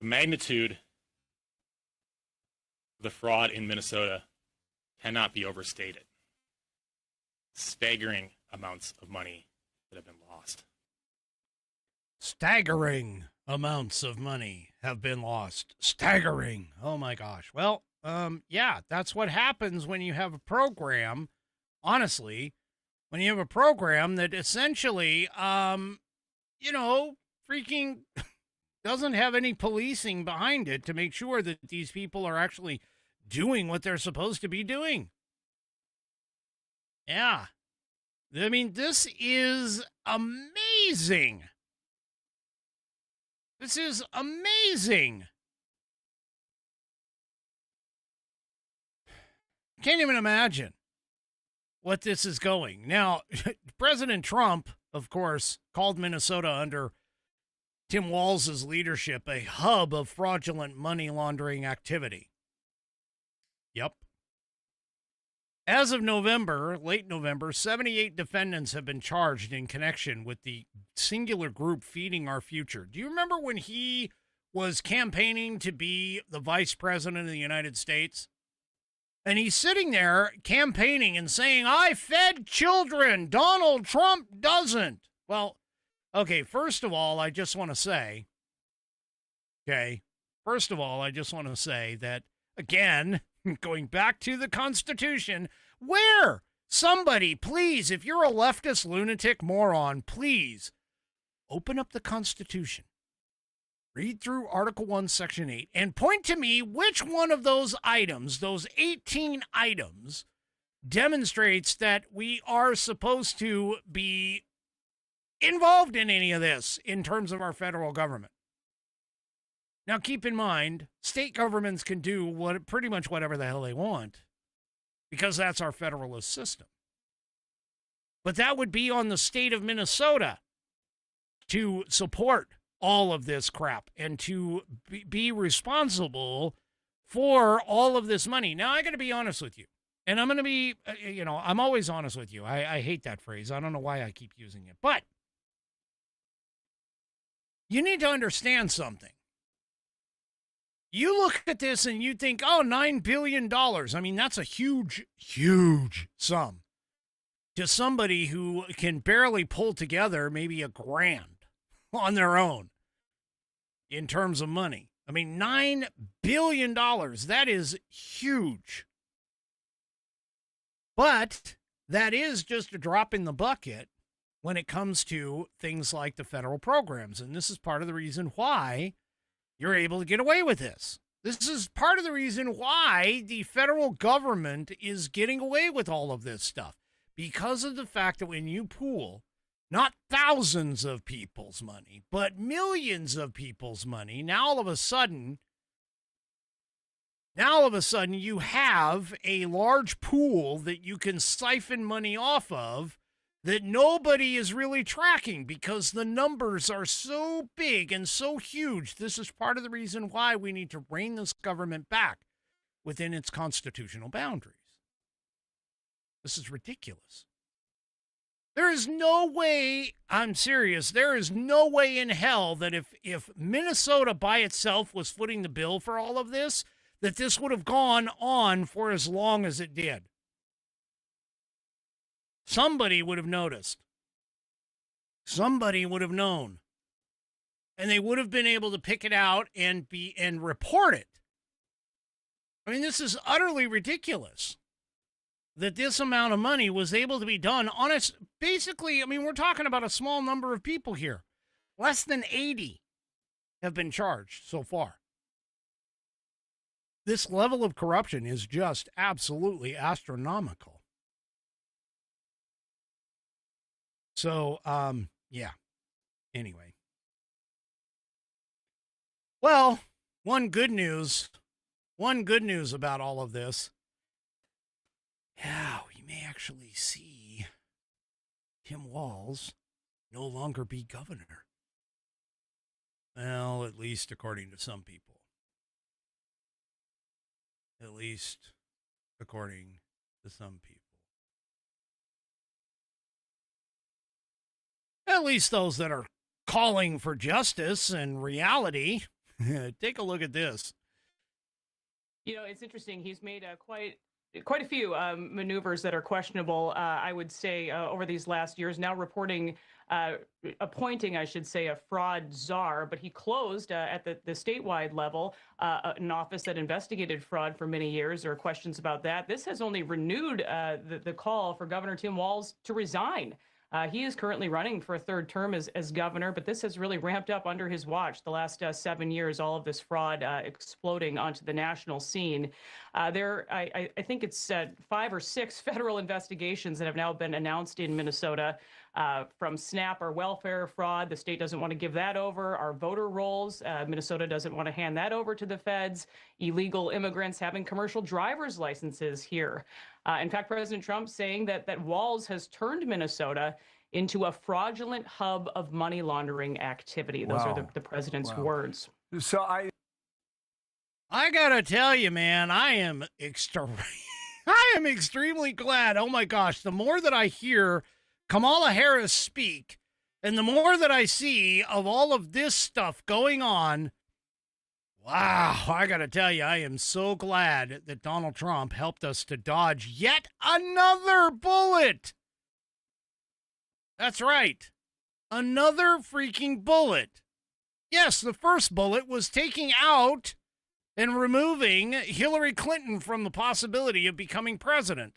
The magnitude of the fraud in Minnesota cannot be overstated. Staggering amounts of money that have been lost. Staggering amounts of money have been lost. Staggering. Oh my gosh. Well, yeah, that's what happens when you have a program, honestly, when you have a program that essentially, freaking doesn't have any policing behind it to make sure that these people are actually doing what they're supposed to be doing. Yeah. I mean, this is amazing. This is amazing. can't even imagine what this is going. Now, President Trump, of course, called Minnesota under Tim Walz's leadership a hub of fraudulent money laundering activity. Yep. As of November, late November, 78 defendants have been charged in connection with the singular group Feeding Our Future. Do you remember when he was campaigning to be the vice president of the United States? And he's sitting there campaigning and saying, I fed children. Donald Trump doesn't. Well, okay, first of all, I just want to say that, again, going back to the Constitution, where somebody, please, if you're a leftist lunatic moron, please open up the Constitution. Read through Article 1, Section 8, and point to me which one of those items, those 18 items, demonstrates that we are supposed to be involved in any of this in terms of our federal government. Now, keep in mind, state governments can do pretty much whatever the hell they want because that's our federalist system. But that would be on the state of Minnesota to support all of this crap and to be responsible for all of this money. Now, I got to be honest with you, and I'm going to be, I'm always honest with you. I hate that phrase. I don't know why I keep using it, but you need to understand something. You look at this and you think, oh, $9 billion. I mean, that's a huge, huge sum to somebody who can barely pull together maybe $1,000 on their own in terms of money. I mean, $9 billion, that is huge. But that is just a drop in the bucket when it comes to things like the federal programs. And this is part of the reason why you're able to get away with this. This is part of the reason why the federal government is getting away with all of this stuff. Because of the fact that when you pool not thousands of people's money, but millions of people's money, now all of a sudden you have a large pool that you can siphon money off of that nobody is really tracking because the numbers are so big and so huge. This is part of the reason why we need to rein this government back within its constitutional boundaries. This is ridiculous. There is no way, I'm serious, there is no way in hell that if Minnesota by itself was footing the bill for all of this, that this would have gone on for as long as it did. Somebody would have noticed. Somebody would have known. And they would have been able to pick it out and report it. I mean, this is utterly ridiculous that this amount of money was able to be done on us. Basically, I mean, we're talking about a small number of people here. Less than 80 have been charged so far. This level of corruption is just absolutely astronomical. So, yeah. Anyway. Well, one good news about all of this. Yeah, we may actually see Tim Walz no longer be governor. Well, at least according to some people. At least according to some people. At least those that are calling for justice and reality. Take a look at this. You know, it's interesting. He's made quite a few maneuvers that are questionable, I would say, over these last years. Now appointing, I should say, a fraud czar, but he closed at the statewide level an office that investigated fraud for many years. There are questions about that. This has only renewed the call for Governor Tim Walz to resign. He is currently running for a third term as governor, but this has really ramped up under his watch the last 7 years, all of this fraud exploding onto the national scene. I think it's 5 or 6 federal investigations that have now been announced in Minnesota from SNAP, our welfare fraud. The state doesn't want to give that over. Our voter rolls, Minnesota doesn't want to hand that over to the feds. Illegal immigrants having commercial driver's licenses here. In fact, President Trump saying that Walz has turned Minnesota into a fraudulent hub of money laundering activity. Those are the president's words. So I gotta tell you, man, I am extremely glad. Oh my gosh, the more that I hear Kamala Harris speak, and the more that I see of all of this stuff going on, wow, I gotta tell you, I am so glad that Donald Trump helped us to dodge yet another bullet. That's right. Another freaking bullet. Yes, the first bullet was taking out and removing Hillary Clinton from the possibility of becoming president.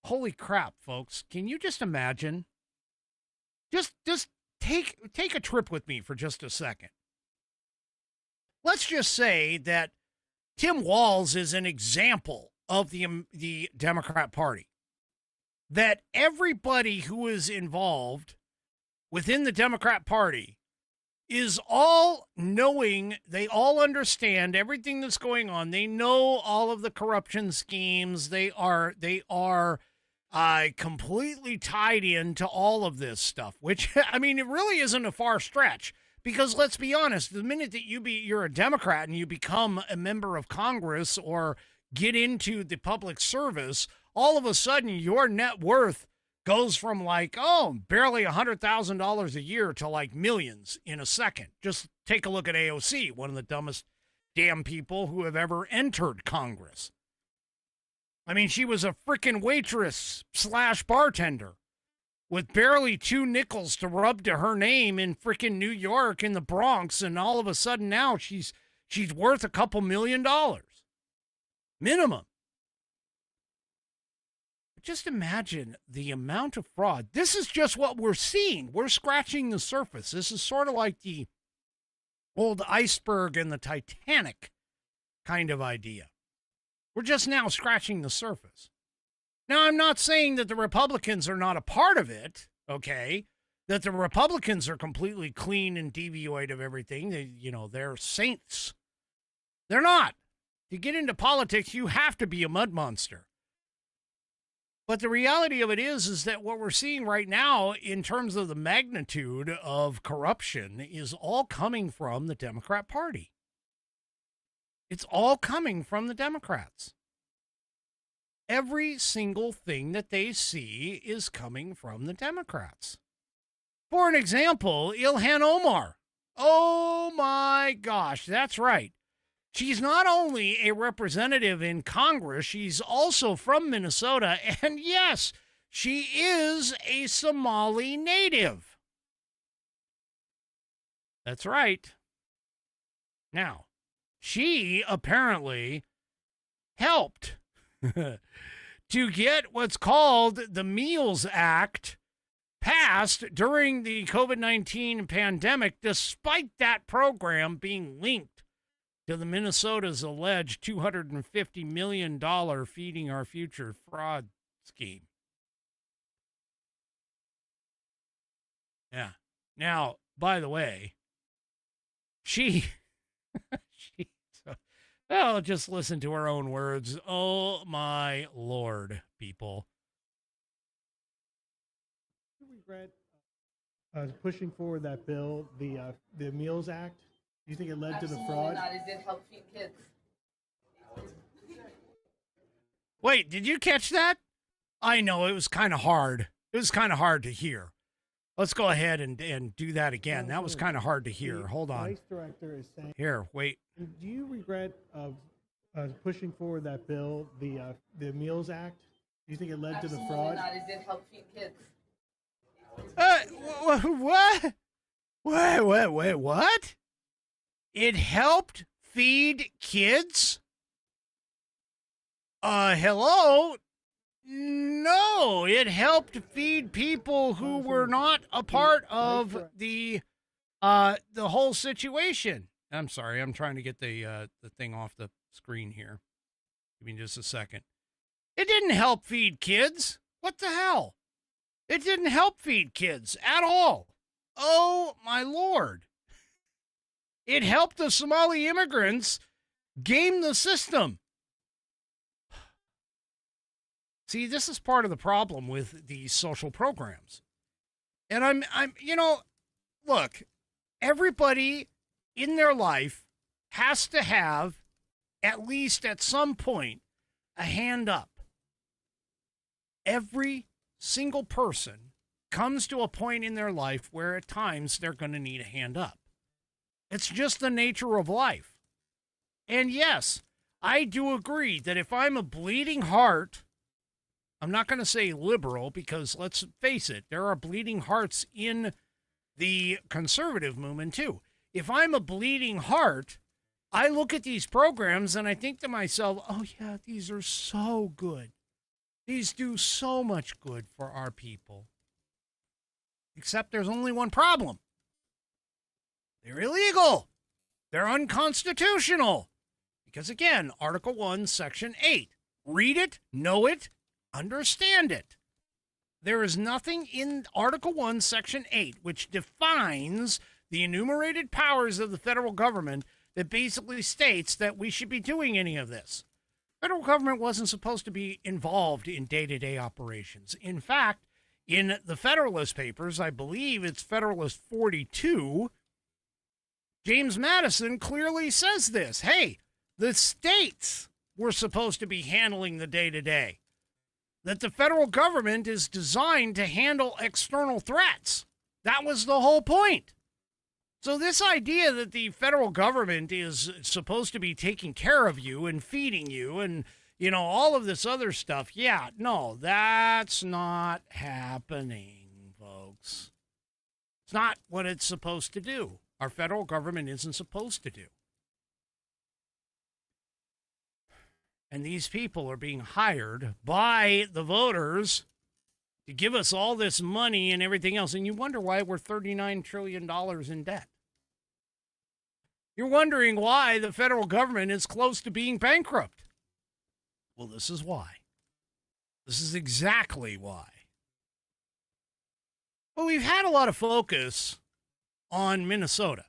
Holy crap, folks. Can you just imagine? Just take a trip with me for just a second. Let's just say that Tim Walz is an example of the Democrat Party. That everybody who is involved within the Democrat Party is all knowing, they all understand everything that's going on. They know all of the corruption schemes. They are completely tied into all of this stuff, which, I mean, it really isn't a far stretch. Because let's be honest, the minute that you're a Democrat and you become a member of Congress or get into the public service, all of a sudden your net worth goes from like, barely $100,000 a year to like millions in a second. Just take a look at AOC, one of the dumbest damn people who have ever entered Congress. I mean, she was a freaking waitress / bartender with barely 2 nickels to rub to her name in freaking New York in the Bronx. And all of a sudden now she's worth a couple $1 million minimum. Just imagine the amount of fraud. This is just what we're seeing. We're scratching the surface. This is sort of like the old iceberg and the Titanic kind of idea. We're just now scratching the surface. Now, I'm not saying that the Republicans are not a part of it, okay? That the Republicans are completely clean and devoid of everything. They're saints. They're not. To get into politics, you have to be a mud monster. But the reality of it is that what we're seeing right now in terms of the magnitude of corruption is all coming from the Democrat Party. It's all coming from the Democrats. Every single thing that they see is coming from the Democrats. For an example, Ilhan Omar. Oh my gosh, that's right. She's not only a representative in Congress, she's also from Minnesota. And yes, she is a Somali native. That's right. Now, she apparently helped to get what's called the Meals Act passed during the COVID-19 pandemic, despite that program being linked to the Minnesota's alleged $250 million Feeding Our Future fraud scheme. Yeah. Now, by the way, just listen to her own words. Oh, my Lord, people. I regret pushing forward that bill, the Meals Act. Do you think it led to the fraud? Not. It did help feed kids. Wait, did you catch that? I know, it was kind of hard. It was kind of hard to hear. Let's go ahead and do that again. That was kind of hard to hear. Hold on. The vice director is saying... Here, wait. Do you regret pushing forward that bill, the Meals Act? Do you think it led to the fraud? Not. It did help feed kids. What? Wait, what? It helped feed kids? Hello? No, it helped feed people who were not a part of the whole situation. I'm sorry, I'm trying to get the thing off the screen here. Give me just a second. It didn't help feed kids. What the hell? It didn't help feed kids at all. Oh, my Lord. It helped the Somali immigrants game the system. See, this is part of the problem with these social programs. And I'm, look, everybody in their life has to have, at least at some point, a hand up. Every single person comes to a point in their life where at times they're going to need a hand up. It's just the nature of life. And yes, I do agree that if I'm a bleeding heart, I'm not going to say liberal because let's face it, there are bleeding hearts in the conservative movement too. If I'm a bleeding heart, I look at these programs and I think to myself, oh yeah, these are so good. These do so much good for our people. Except there's only one problem. They're illegal. They're unconstitutional. Because again, Article 1, Section 8. Read it, know it, understand it. There is nothing in Article 1, Section 8, which defines the enumerated powers of the federal government that basically states that we should be doing any of this. Federal government wasn't supposed to be involved in day-to-day operations. In fact, in the Federalist Papers, I believe it's Federalist 42, James Madison clearly says this. Hey, the states were supposed to be handling the day-to-day. That the federal government is designed to handle external threats. That was the whole point. So this idea that the federal government is supposed to be taking care of you and feeding you and, all of this other stuff, yeah, no, that's not happening, folks. It's not what it's supposed to do. Our federal government isn't supposed to do. And these people are being hired by the voters to give us all this money and everything else. And you wonder why we're $39 trillion in debt. You're wondering why the federal government is close to being bankrupt. Well, this is why. This is exactly why. Well, we've had a lot of focus on Minnesota.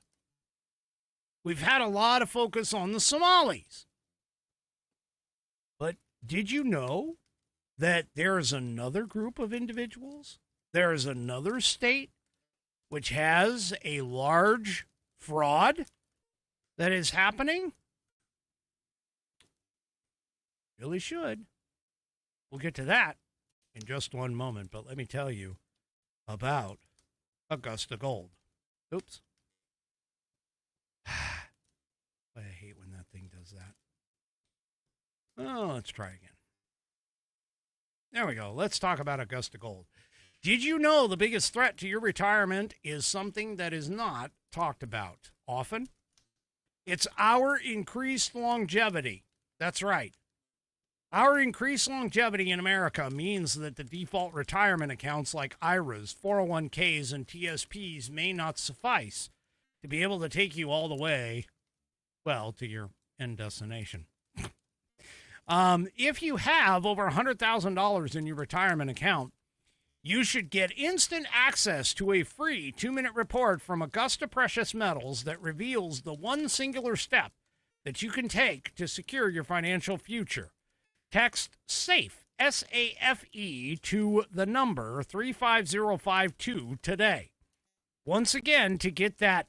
We've had a lot of focus on the Somalis. But did you know that there is another group of individuals? There is another state which has a large fraud that is happening? Really should. We'll get to that in just one moment, but let me tell you about Augusta Gold. Oops. I hate when that thing does that. Oh, let's try again. There we go. Let's talk about Augusta Gold. Did you know the biggest threat to your retirement is something that is not talked about often? It's our increased longevity. That's right. Our increased longevity in America means that the default retirement accounts like IRAs, 401ks, and TSPs may not suffice to be able to take you all the way, well, to your end destination. If you have over $100,000 in your retirement account, you should get instant access to a free 2-minute report from Augusta Precious Metals that reveals the one singular step that you can take to secure your financial future. Text SAFE, S-A-F-E, to the number 35052 today. Once again, to get that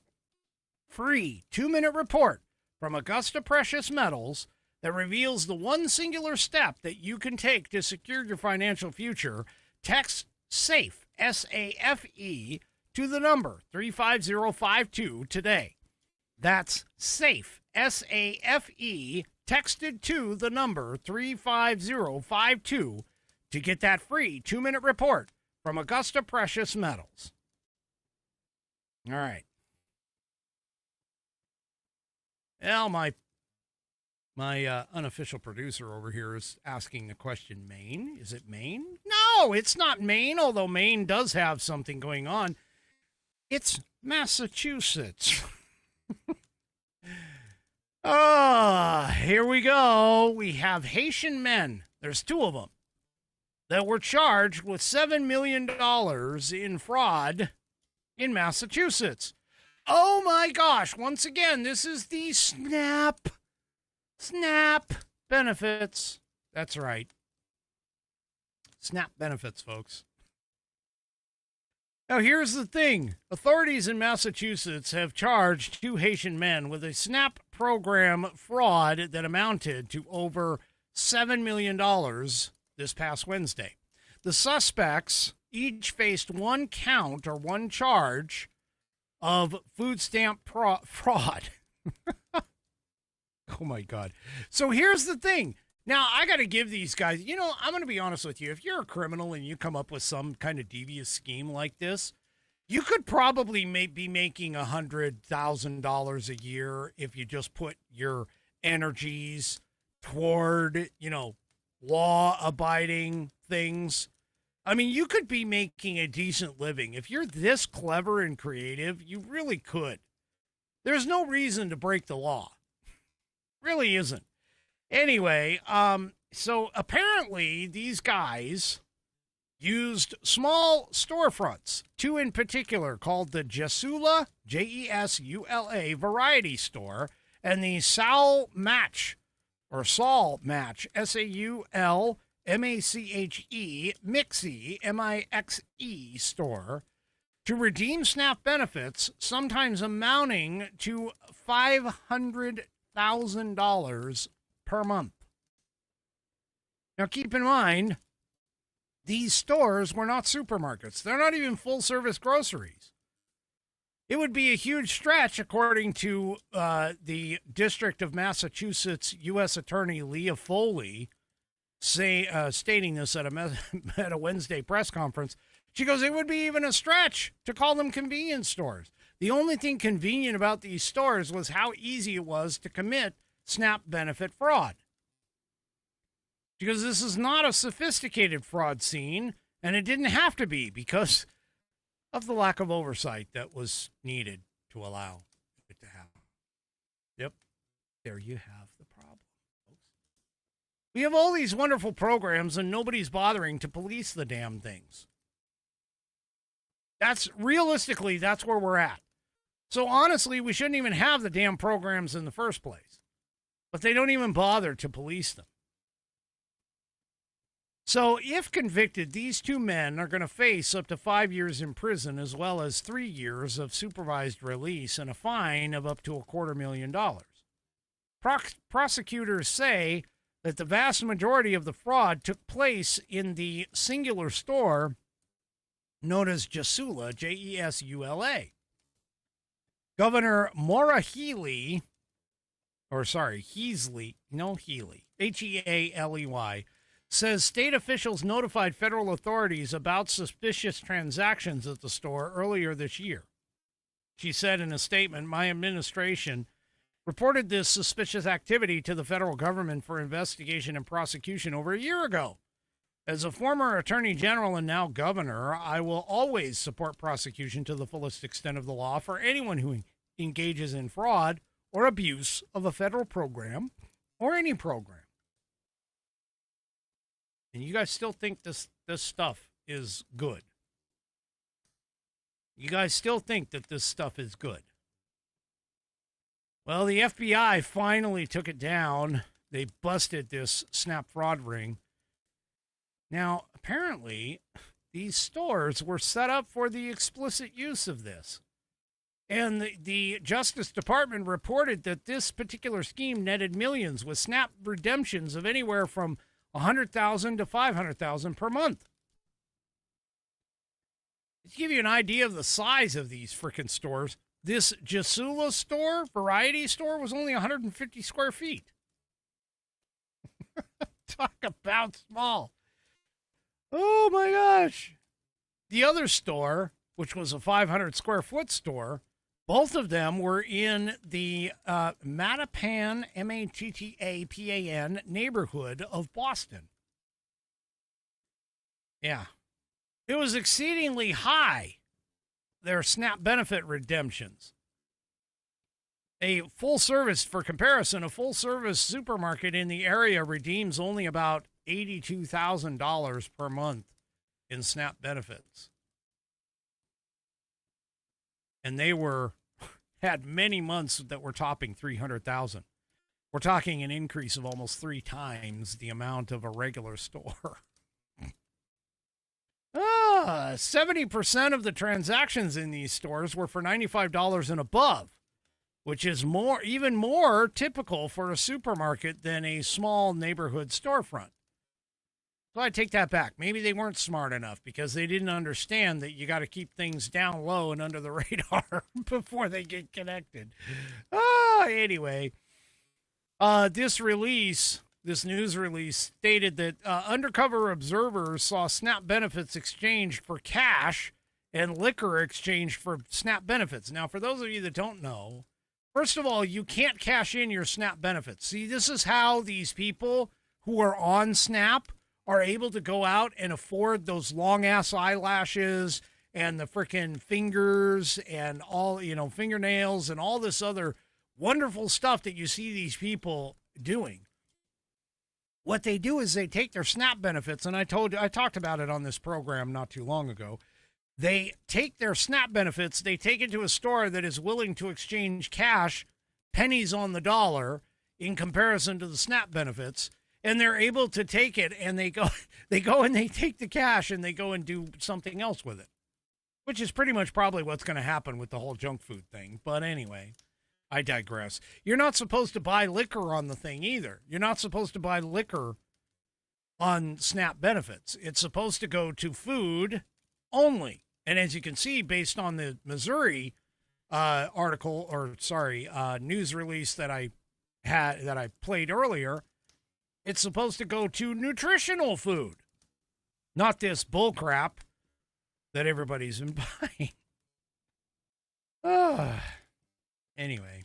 free 2-minute report from Augusta Precious Metals that reveals the one singular step that you can take to secure your financial future, text SAFE, S-A-F-E, to the number 35052 today. That's SAFE, S-A-F-E, texted to the number 35052 to get that free 2-minute report from Augusta Precious Metals. All right. Well, my unofficial producer over here is asking the question, Maine? Is it Maine? No, it's not Maine, although Maine does have something going on. It's Massachusetts. Here we go. We have Haitian men. There's two of them that were charged with $7 million in fraud in Massachusetts. Oh my gosh. Once again, this is the SNAP benefits. That's right. SNAP benefits, folks. Now, here's the thing. Authorities in Massachusetts have charged two Haitian men with a SNAP program fraud that amounted to over $7 million this past Wednesday. The suspects each faced one count or one charge of food stamp fraud. Oh, my God. So here's the thing. Now, I got to give these guys, I'm going to be honest with you. If you're a criminal and you come up with some kind of devious scheme like this, you could probably be making $100,000 a year if you just put your energies toward, law-abiding things. I mean, you could be making a decent living. If you're this clever and creative, you really could. There's no reason to break the law. Really isn't. Anyway, so apparently these guys used small storefronts, two in particular called the Jesula, Jesula variety store, and the Saul Match, Saul Mache, Mixe, Mixe store, to redeem SNAP benefits, sometimes amounting to $500,000 per month. Now, keep in mind, these stores were not supermarkets. They're not even full-service groceries. It would be a huge stretch, according to the District of Massachusetts U.S. Attorney Leah Foley, stating this at a Wednesday press conference. She goes, it would be even a stretch to call them convenience stores. The only thing convenient about these stores was how easy it was to commit SNAP benefit fraud. Because this is not a sophisticated fraud scene, and it didn't have to be because of the lack of oversight that was needed to allow it to happen. Yep, there you have the problem, folks. We have all these wonderful programs, and nobody's bothering to police the damn things. That's where we're at. So honestly, we shouldn't even have the damn programs in the first place. But they don't even bother to police them. So if convicted, these two men are going to face up to 5 years in prison, as well as 3 years of supervised release and a fine of up to $250,000. Prosecutors say that the vast majority of the fraud took place in the singular store known as Jesula, Jesula. Governor Maura Healey, Healey, says state officials notified federal authorities about suspicious transactions at the store earlier this year. She said in a statement, my administration reported this suspicious activity to the federal government for investigation and prosecution over a year ago. As a former attorney general and now governor, I will always support prosecution to the fullest extent of the law for anyone who engages in fraud or abuse of a federal program or any program. And you guys still think this stuff is good? You guys still think that this stuff is good? Well, the FBI finally took it down. They busted this SNAP fraud ring. Now, apparently, these stores were set up for the explicit use of this. And the Justice Department reported that this particular scheme netted millions with SNAP redemptions of anywhere from $100,000 to $500,000 per month. To give you an idea of the size of these frickin' stores, this Jesula store, variety store, was only 150 square feet. Talk about small. Oh my gosh. The other store, which was a 500 square foot store, both of them were in the Mattapan, Mattapan neighborhood of Boston. Yeah. It was exceedingly high, their SNAP benefit redemptions. For comparison, a full-service supermarket in the area redeems only about $82,000 per month in SNAP benefits. And they had many months that were topping 300,000. We're talking an increase of almost 3 times the amount of a regular store. 70% of the transactions in these stores were for $95 and above, which is even more typical for a supermarket than a small neighborhood storefront. So I take that back. Maybe they weren't smart enough because they didn't understand that you got to keep things down low and under the radar before they get connected. Anyway, this news release stated that undercover observers saw SNAP benefits exchanged for cash and liquor exchanged for SNAP benefits. Now, for those of you that don't know, first of all, you can't cash in your SNAP benefits. See, this is how these people who are on SNAP are able to go out and afford those long-ass eyelashes and the frickin' fingers and all, fingernails and all this other wonderful stuff that you see these people doing. What they do is they take their SNAP benefits, and I talked about it on this program not too long ago. They take their SNAP benefits, they take it to a store that is willing to exchange cash, pennies on the dollar, in comparison to the SNAP benefits, and they're able to take it, and they go and they take the cash and they go and do something else with it, which is pretty much probably what's going to happen with the whole junk food thing. But anyway, I digress. You're not supposed to buy liquor on the thing either. You're not supposed to buy liquor on SNAP benefits. It's supposed to go to food only. And as you can see, based on the Missouri news release that I played earlier, it's supposed to go to nutritional food, not this bull crap that everybody's been buying. Anyway,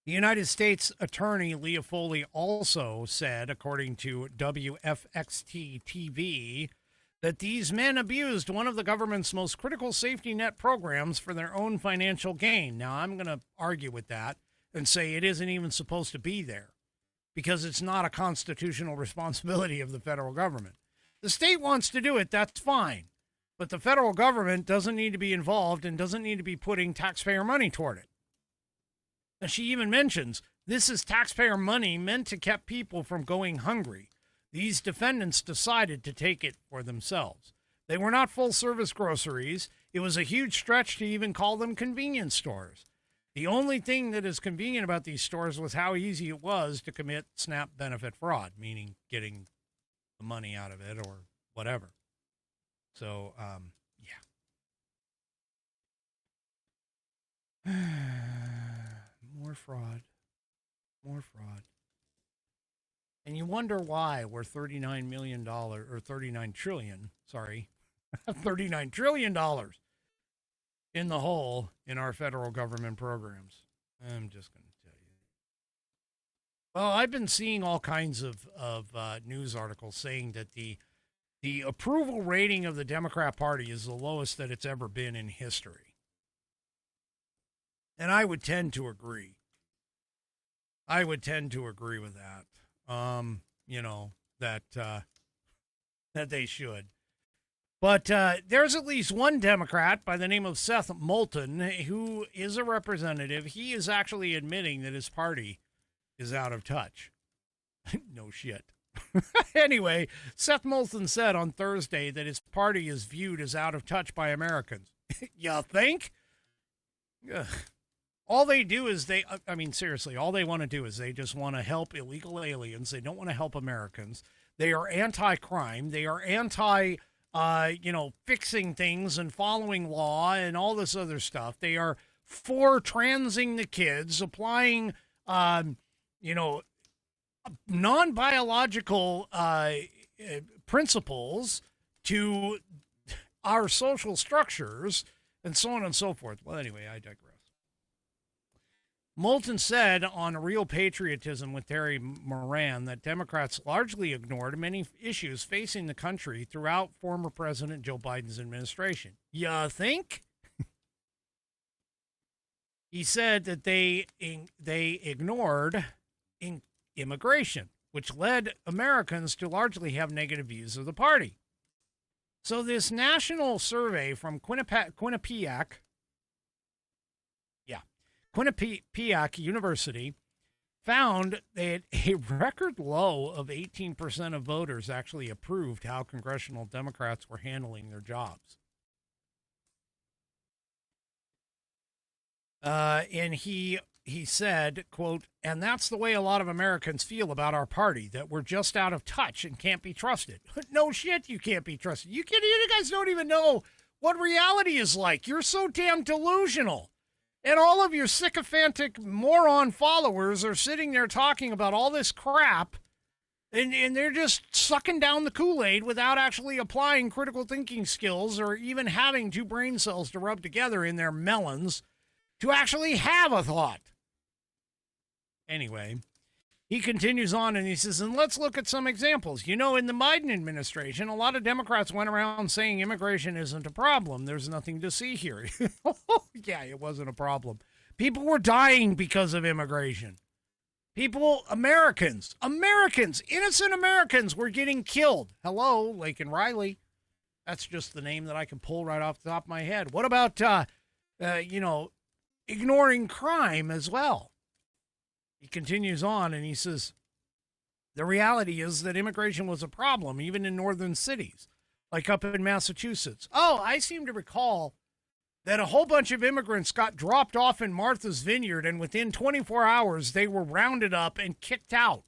the United States Attorney Leah Foley also said, according to WFXT TV, that these men abused one of the government's most critical safety net programs for their own financial gain. Now, I'm going to argue with that and say it isn't even supposed to be there because it's not a constitutional responsibility of the federal government. The state wants to do it, that's fine. But the federal government doesn't need to be involved and doesn't need to be putting taxpayer money toward it. And she even mentions this is taxpayer money meant to keep people from going hungry. These defendants decided to take it for themselves. They were not full-service groceries. It was a huge stretch to even call them convenience stores. The only thing that is convenient about these stores was how easy it was to commit SNAP benefit fraud, meaning getting the money out of it or whatever. So, yeah. More fraud. And you wonder why we're $39 million, or $39 trillion, sorry, $39 trillion in the hole in our federal government programs. I'm just going to tell you. Well, I've been seeing all kinds of news articles saying that the approval rating of the Democrat Party is the lowest that it's ever been in history. And I would tend to agree. With that. That they should. But there's at least one Democrat by the name of Seth Moulton who is a representative. He is actually admitting that his party is out of touch. No shit. Anyway, Seth Moulton said on Thursday that his party is viewed as out of touch by Americans. You think? Ugh. All they do is seriously, all they want to do is they just want to help illegal aliens. They don't want to help Americans. They are anti-crime. They are fixing things and following law and all this other stuff. They are for transing the kids, applying, non-biological principles to our social structures and so on and so forth. Well, anyway, I digress. Moulton said on Real Patriotism with Terry Moran that Democrats largely ignored many issues facing the country throughout former President Joe Biden's administration. You think? He said that they ignored immigration, which led Americans to largely have negative views of the party. So this national survey from Quinnipiac University found that a record low of 18% of voters actually approved how congressional Democrats were handling their jobs. And he said, quote, "And that's the way a lot of Americans feel about our party, that we're just out of touch and can't be trusted." No shit, you can't be trusted. You guys don't even know what reality is like. You're so damn delusional. And all of your sycophantic moron followers are sitting there talking about all this crap, and they're just sucking down the Kool-Aid without actually applying critical thinking skills or even having two brain cells to rub together in their melons to actually have a thought. Anyway, he continues on and he says, and let's look at some examples. You know, in the Biden administration, a lot of Democrats went around saying immigration isn't a problem. There's nothing to see here. Yeah, it wasn't a problem. People were dying because of immigration. Americans, innocent Americans were getting killed. Hello, Lake and Riley. That's just the name that I can pull right off the top of my head. What about, ignoring crime as well? He continues on and he says, the reality is that immigration was a problem, even in northern cities, like up in Massachusetts. Oh, I seem to recall that a whole bunch of immigrants got dropped off in Martha's Vineyard, and within 24 hours, they were rounded up and kicked out.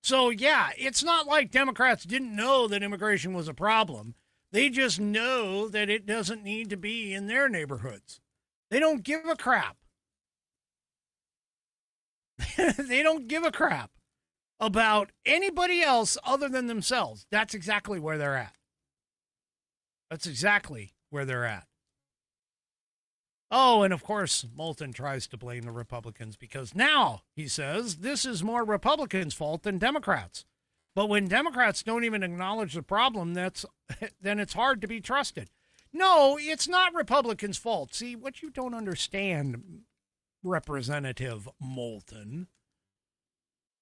So, yeah, it's not like Democrats didn't know that immigration was a problem. They just know that it doesn't need to be in their neighborhoods. They don't give a crap. They don't give a crap about anybody else other than themselves. That's exactly where they're at. Oh, and of course, Moulton tries to blame the Republicans because now, he says, this is more Republicans' fault than Democrats. But when Democrats don't even acknowledge the problem, then it's hard to be trusted. No, it's not Republicans' fault. See, what you don't understand, Representative Moulton,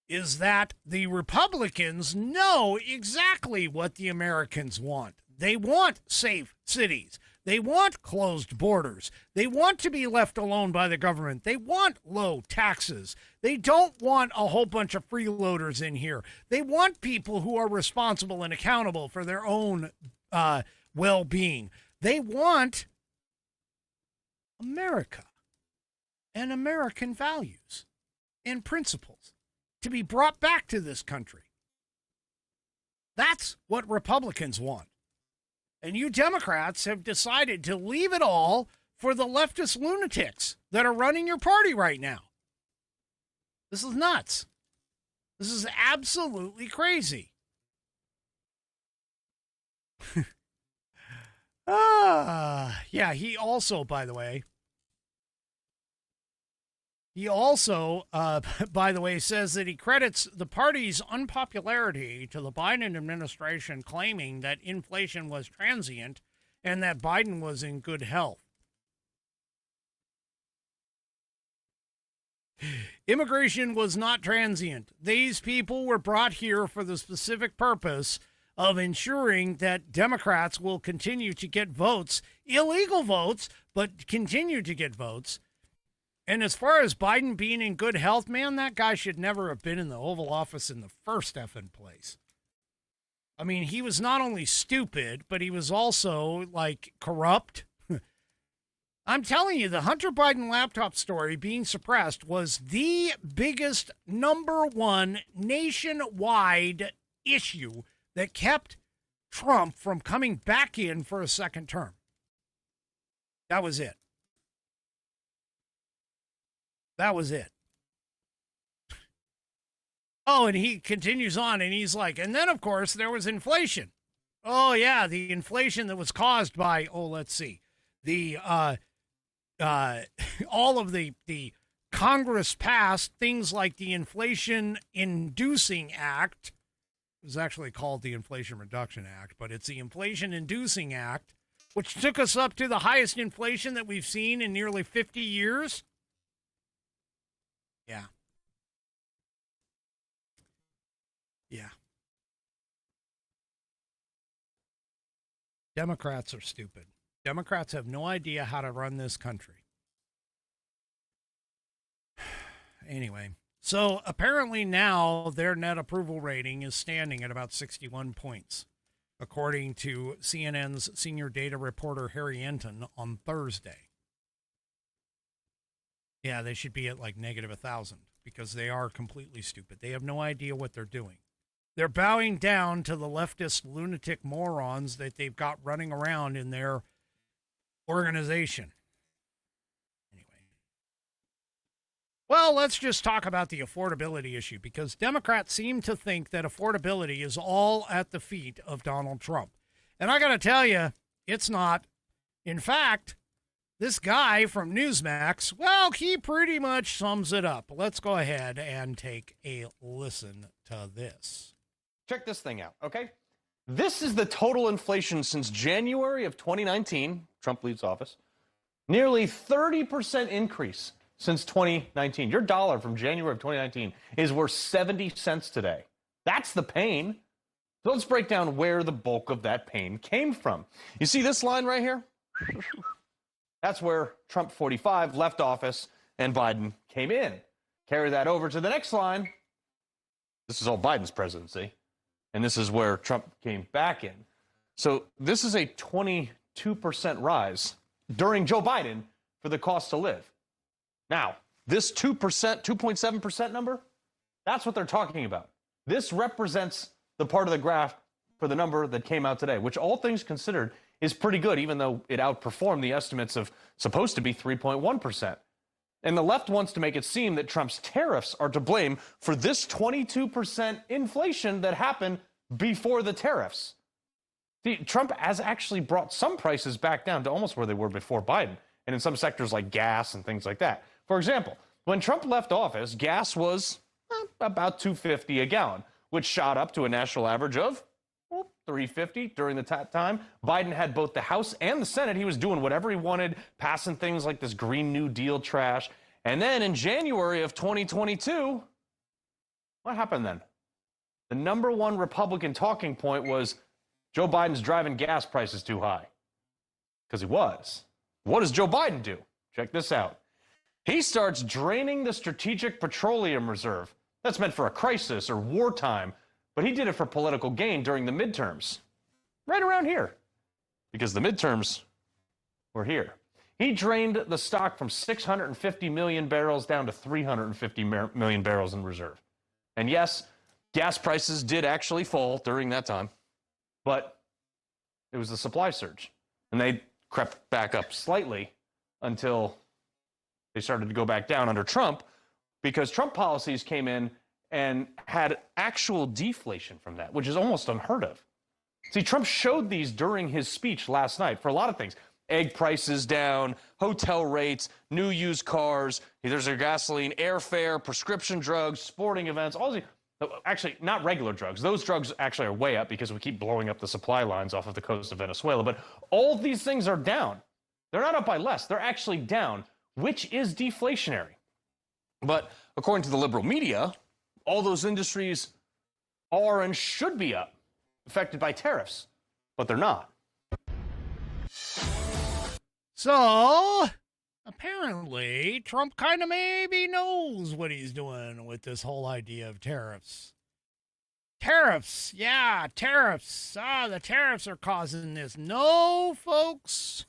is that the Republicans know exactly what the Americans want. They want safe cities. They want closed borders. They want to be left alone by the government. They want low taxes. They don't want a whole bunch of freeloaders in here. They want people who are responsible and accountable for their own well-being. They want America and American values and principles to be brought back to this country. That's what Republicans want. And you Democrats have decided to leave it all for the leftist lunatics that are running your party right now. This is nuts. This is absolutely crazy. Yeah, he also, by the way, says that he credits the party's unpopularity to the Biden administration claiming that inflation was transient and that Biden was in good health. Immigration was not transient. These people were brought here for the specific purpose of ensuring that Democrats will continue to get votes, illegal votes, but continue to get votes. And as far as Biden being in good health, man, that guy should never have been in the Oval Office in the first effing place. I mean, he was not only stupid, but he was also, corrupt. I'm telling you, the Hunter Biden laptop story being suppressed was the biggest #1 nationwide issue that kept Trump from coming back in for a second term. That was it. Oh, and he continues on, and he's like, and then, of course, there was inflation. Oh, yeah, the inflation that was caused by, let's see, the all of the Congress passed things like the Inflation Inducing Act. It was actually called the Inflation Reduction Act, but it's the Inflation Inducing Act, which took us up to the highest inflation that we've seen in nearly 50 years. Yeah. Yeah. Democrats are stupid. Democrats have no idea how to run this country. Anyway, so apparently now their net approval rating is standing at about 61 points, according to CNN's senior data reporter Harry Enton on Thursday. Yeah, they should be at like negative 1,000 because they are completely stupid. They have no idea what they're doing. They're bowing down to the leftist lunatic morons that they've got running around in their organization. Anyway. Well, let's just talk about the affordability issue, because Democrats seem to think that affordability is all at the feet of Donald Trump. And I got to tell you, it's not. In fact, this guy from Newsmax, well, he pretty much sums it up. Let's go ahead and take a listen to this. Check this thing out, okay? This is the total inflation since January of 2019. Trump leaves office. Nearly 30% increase since 2019. Your dollar from January of 2019 is worth 70 cents today. That's the pain. So let's break down where the bulk of that pain came from. You see this line right here? That's where Trump 45 left office and Biden came in. Carry that over to the next line. This is all Biden's presidency. And this is where Trump came back in. So this is a 22% rise during Joe Biden for the cost to live. Now, this 2%, 2.7% number, that's what they're talking about. This represents the part of the graph for the number that came out today, which all things considered is pretty good, even though it outperformed the estimates of supposed to be 3.1%. And the left wants to make it seem that Trump's tariffs are to blame for this 22% inflation that happened before the tariffs. See, Trump has actually brought some prices back down to almost where they were before Biden, and in some sectors like gas and things like that. For example, when Trump left office, gas was about $2.50 a gallon, which shot up to a national average of $3.50 during the time. Biden had both the House and the Senate. He was doing whatever he wanted, passing things like this Green New Deal trash. And then in January of 2022, what happened then? The number one Republican talking point was Joe Biden's driving gas prices too high. Because he was. What does Joe Biden do? Check this out. He starts draining the Strategic Petroleum Reserve. That's meant for a crisis or wartime. But he did it for political gain during the midterms, right around here, because the midterms were here. He drained the stock from 650 million barrels down to 350 million barrels in reserve. And yes, gas prices did actually fall during that time, but it was the supply surge. And they crept back up slightly until they started to go back down under Trump, because Trump policies came in and had actual deflation from that, which is almost unheard of. See, Trump showed these during his speech last night for a lot of things. Egg prices down, hotel rates, new used cars, there's their gasoline, airfare, prescription drugs, sporting events, all these. Actually, not regular drugs. Those drugs actually are way up because we keep blowing up the supply lines off of the coast of Venezuela. But all of these things are down. They're not up by less. They're actually down, which is deflationary. But according to the liberal media, all those industries are and should be up, affected by tariffs, but they're not. So, apparently, Trump kind of maybe knows what he's doing with this whole idea of tariffs. Tariffs, yeah, tariffs. The tariffs are causing this. No, folks.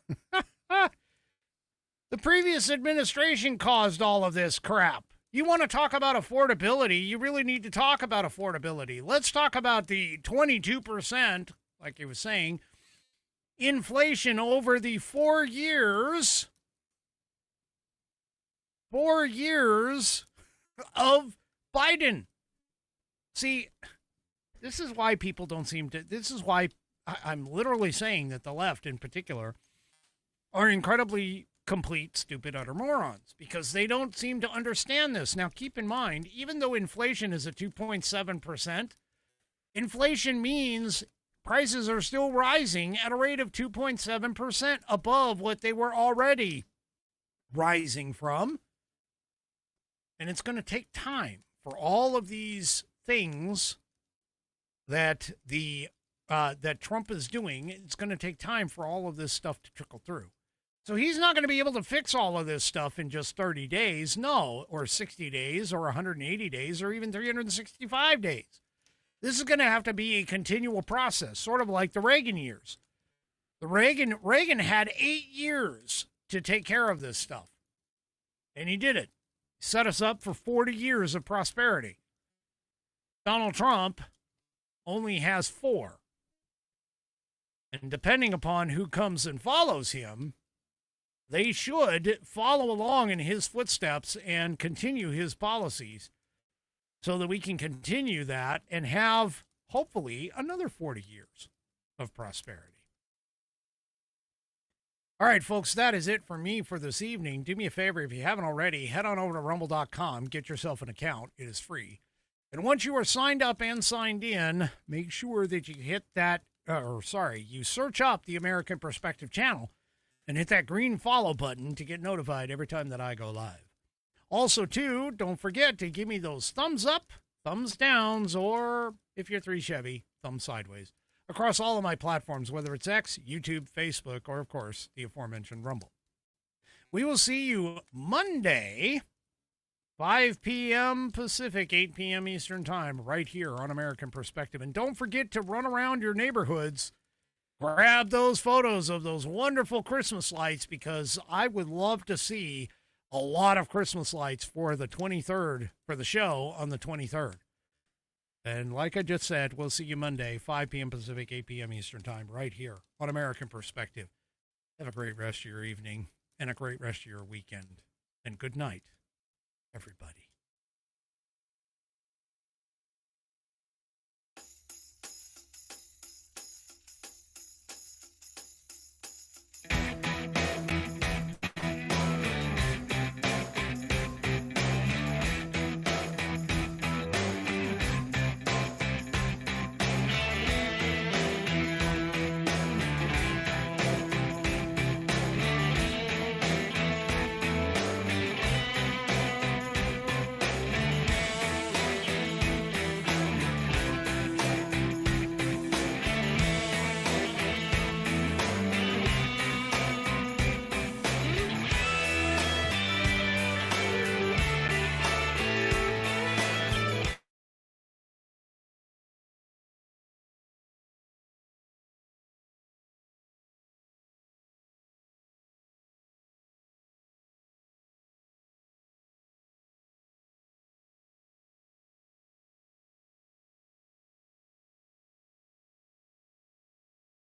The previous administration caused all of this crap. You want to talk about affordability, you really need to talk about affordability. Let's talk about the 22%, like he was saying, inflation over the 4 years of Biden. See, this is why people don't seem to, this is why I'm literally saying that the left in particular are incredibly complete, stupid, utter morons, because they don't seem to understand this. Now, keep in mind, even though inflation is at 2.7%, inflation means prices are still rising at a rate of 2.7% above what they were already rising from. And it's going to take time for all of these things that that Trump is doing. It's going to take time for all of this stuff to trickle through. So he's not going to be able to fix all of this stuff in just 30 days, no, or 60 days, or 180 days, or even 365 days. This is going to have to be a continual process, sort of like the Reagan years. Reagan had 8 years to take care of this stuff, and he did it. He set us up for 40 years of prosperity. Donald Trump only has 4. And depending upon who comes and follows him, they should follow along in his footsteps and continue his policies so that we can continue that and have, hopefully, another 40 years of prosperity. All right, folks, that is it for me for this evening. Do me a favor, if you haven't already, head on over to rumble.com, get yourself an account. It is free. And once you are signed up and signed in, make sure that you hit that, you search up the American Perspective channel and hit that green follow button to get notified every time that I go live. Also, too, don't forget to give me those thumbs up, thumbs downs, or if you're 3 Chevy, thumbs sideways across all of my platforms, whether it's X, YouTube, Facebook, or, of course, the aforementioned Rumble. We will see you Monday, 5 p.m. Pacific, 8 p.m. Eastern Time, right here on American Perspective. And don't forget to run around your neighborhoods, grab those photos of those wonderful Christmas lights, because I would love to see a lot of Christmas lights for the 23rd, for the show on the 23rd. And like I just said, we'll see you Monday, 5 p.m. Pacific, 8 p.m. Eastern Time, right here on American Perspective. Have a great rest of your evening and a great rest of your weekend. And good night, everybody.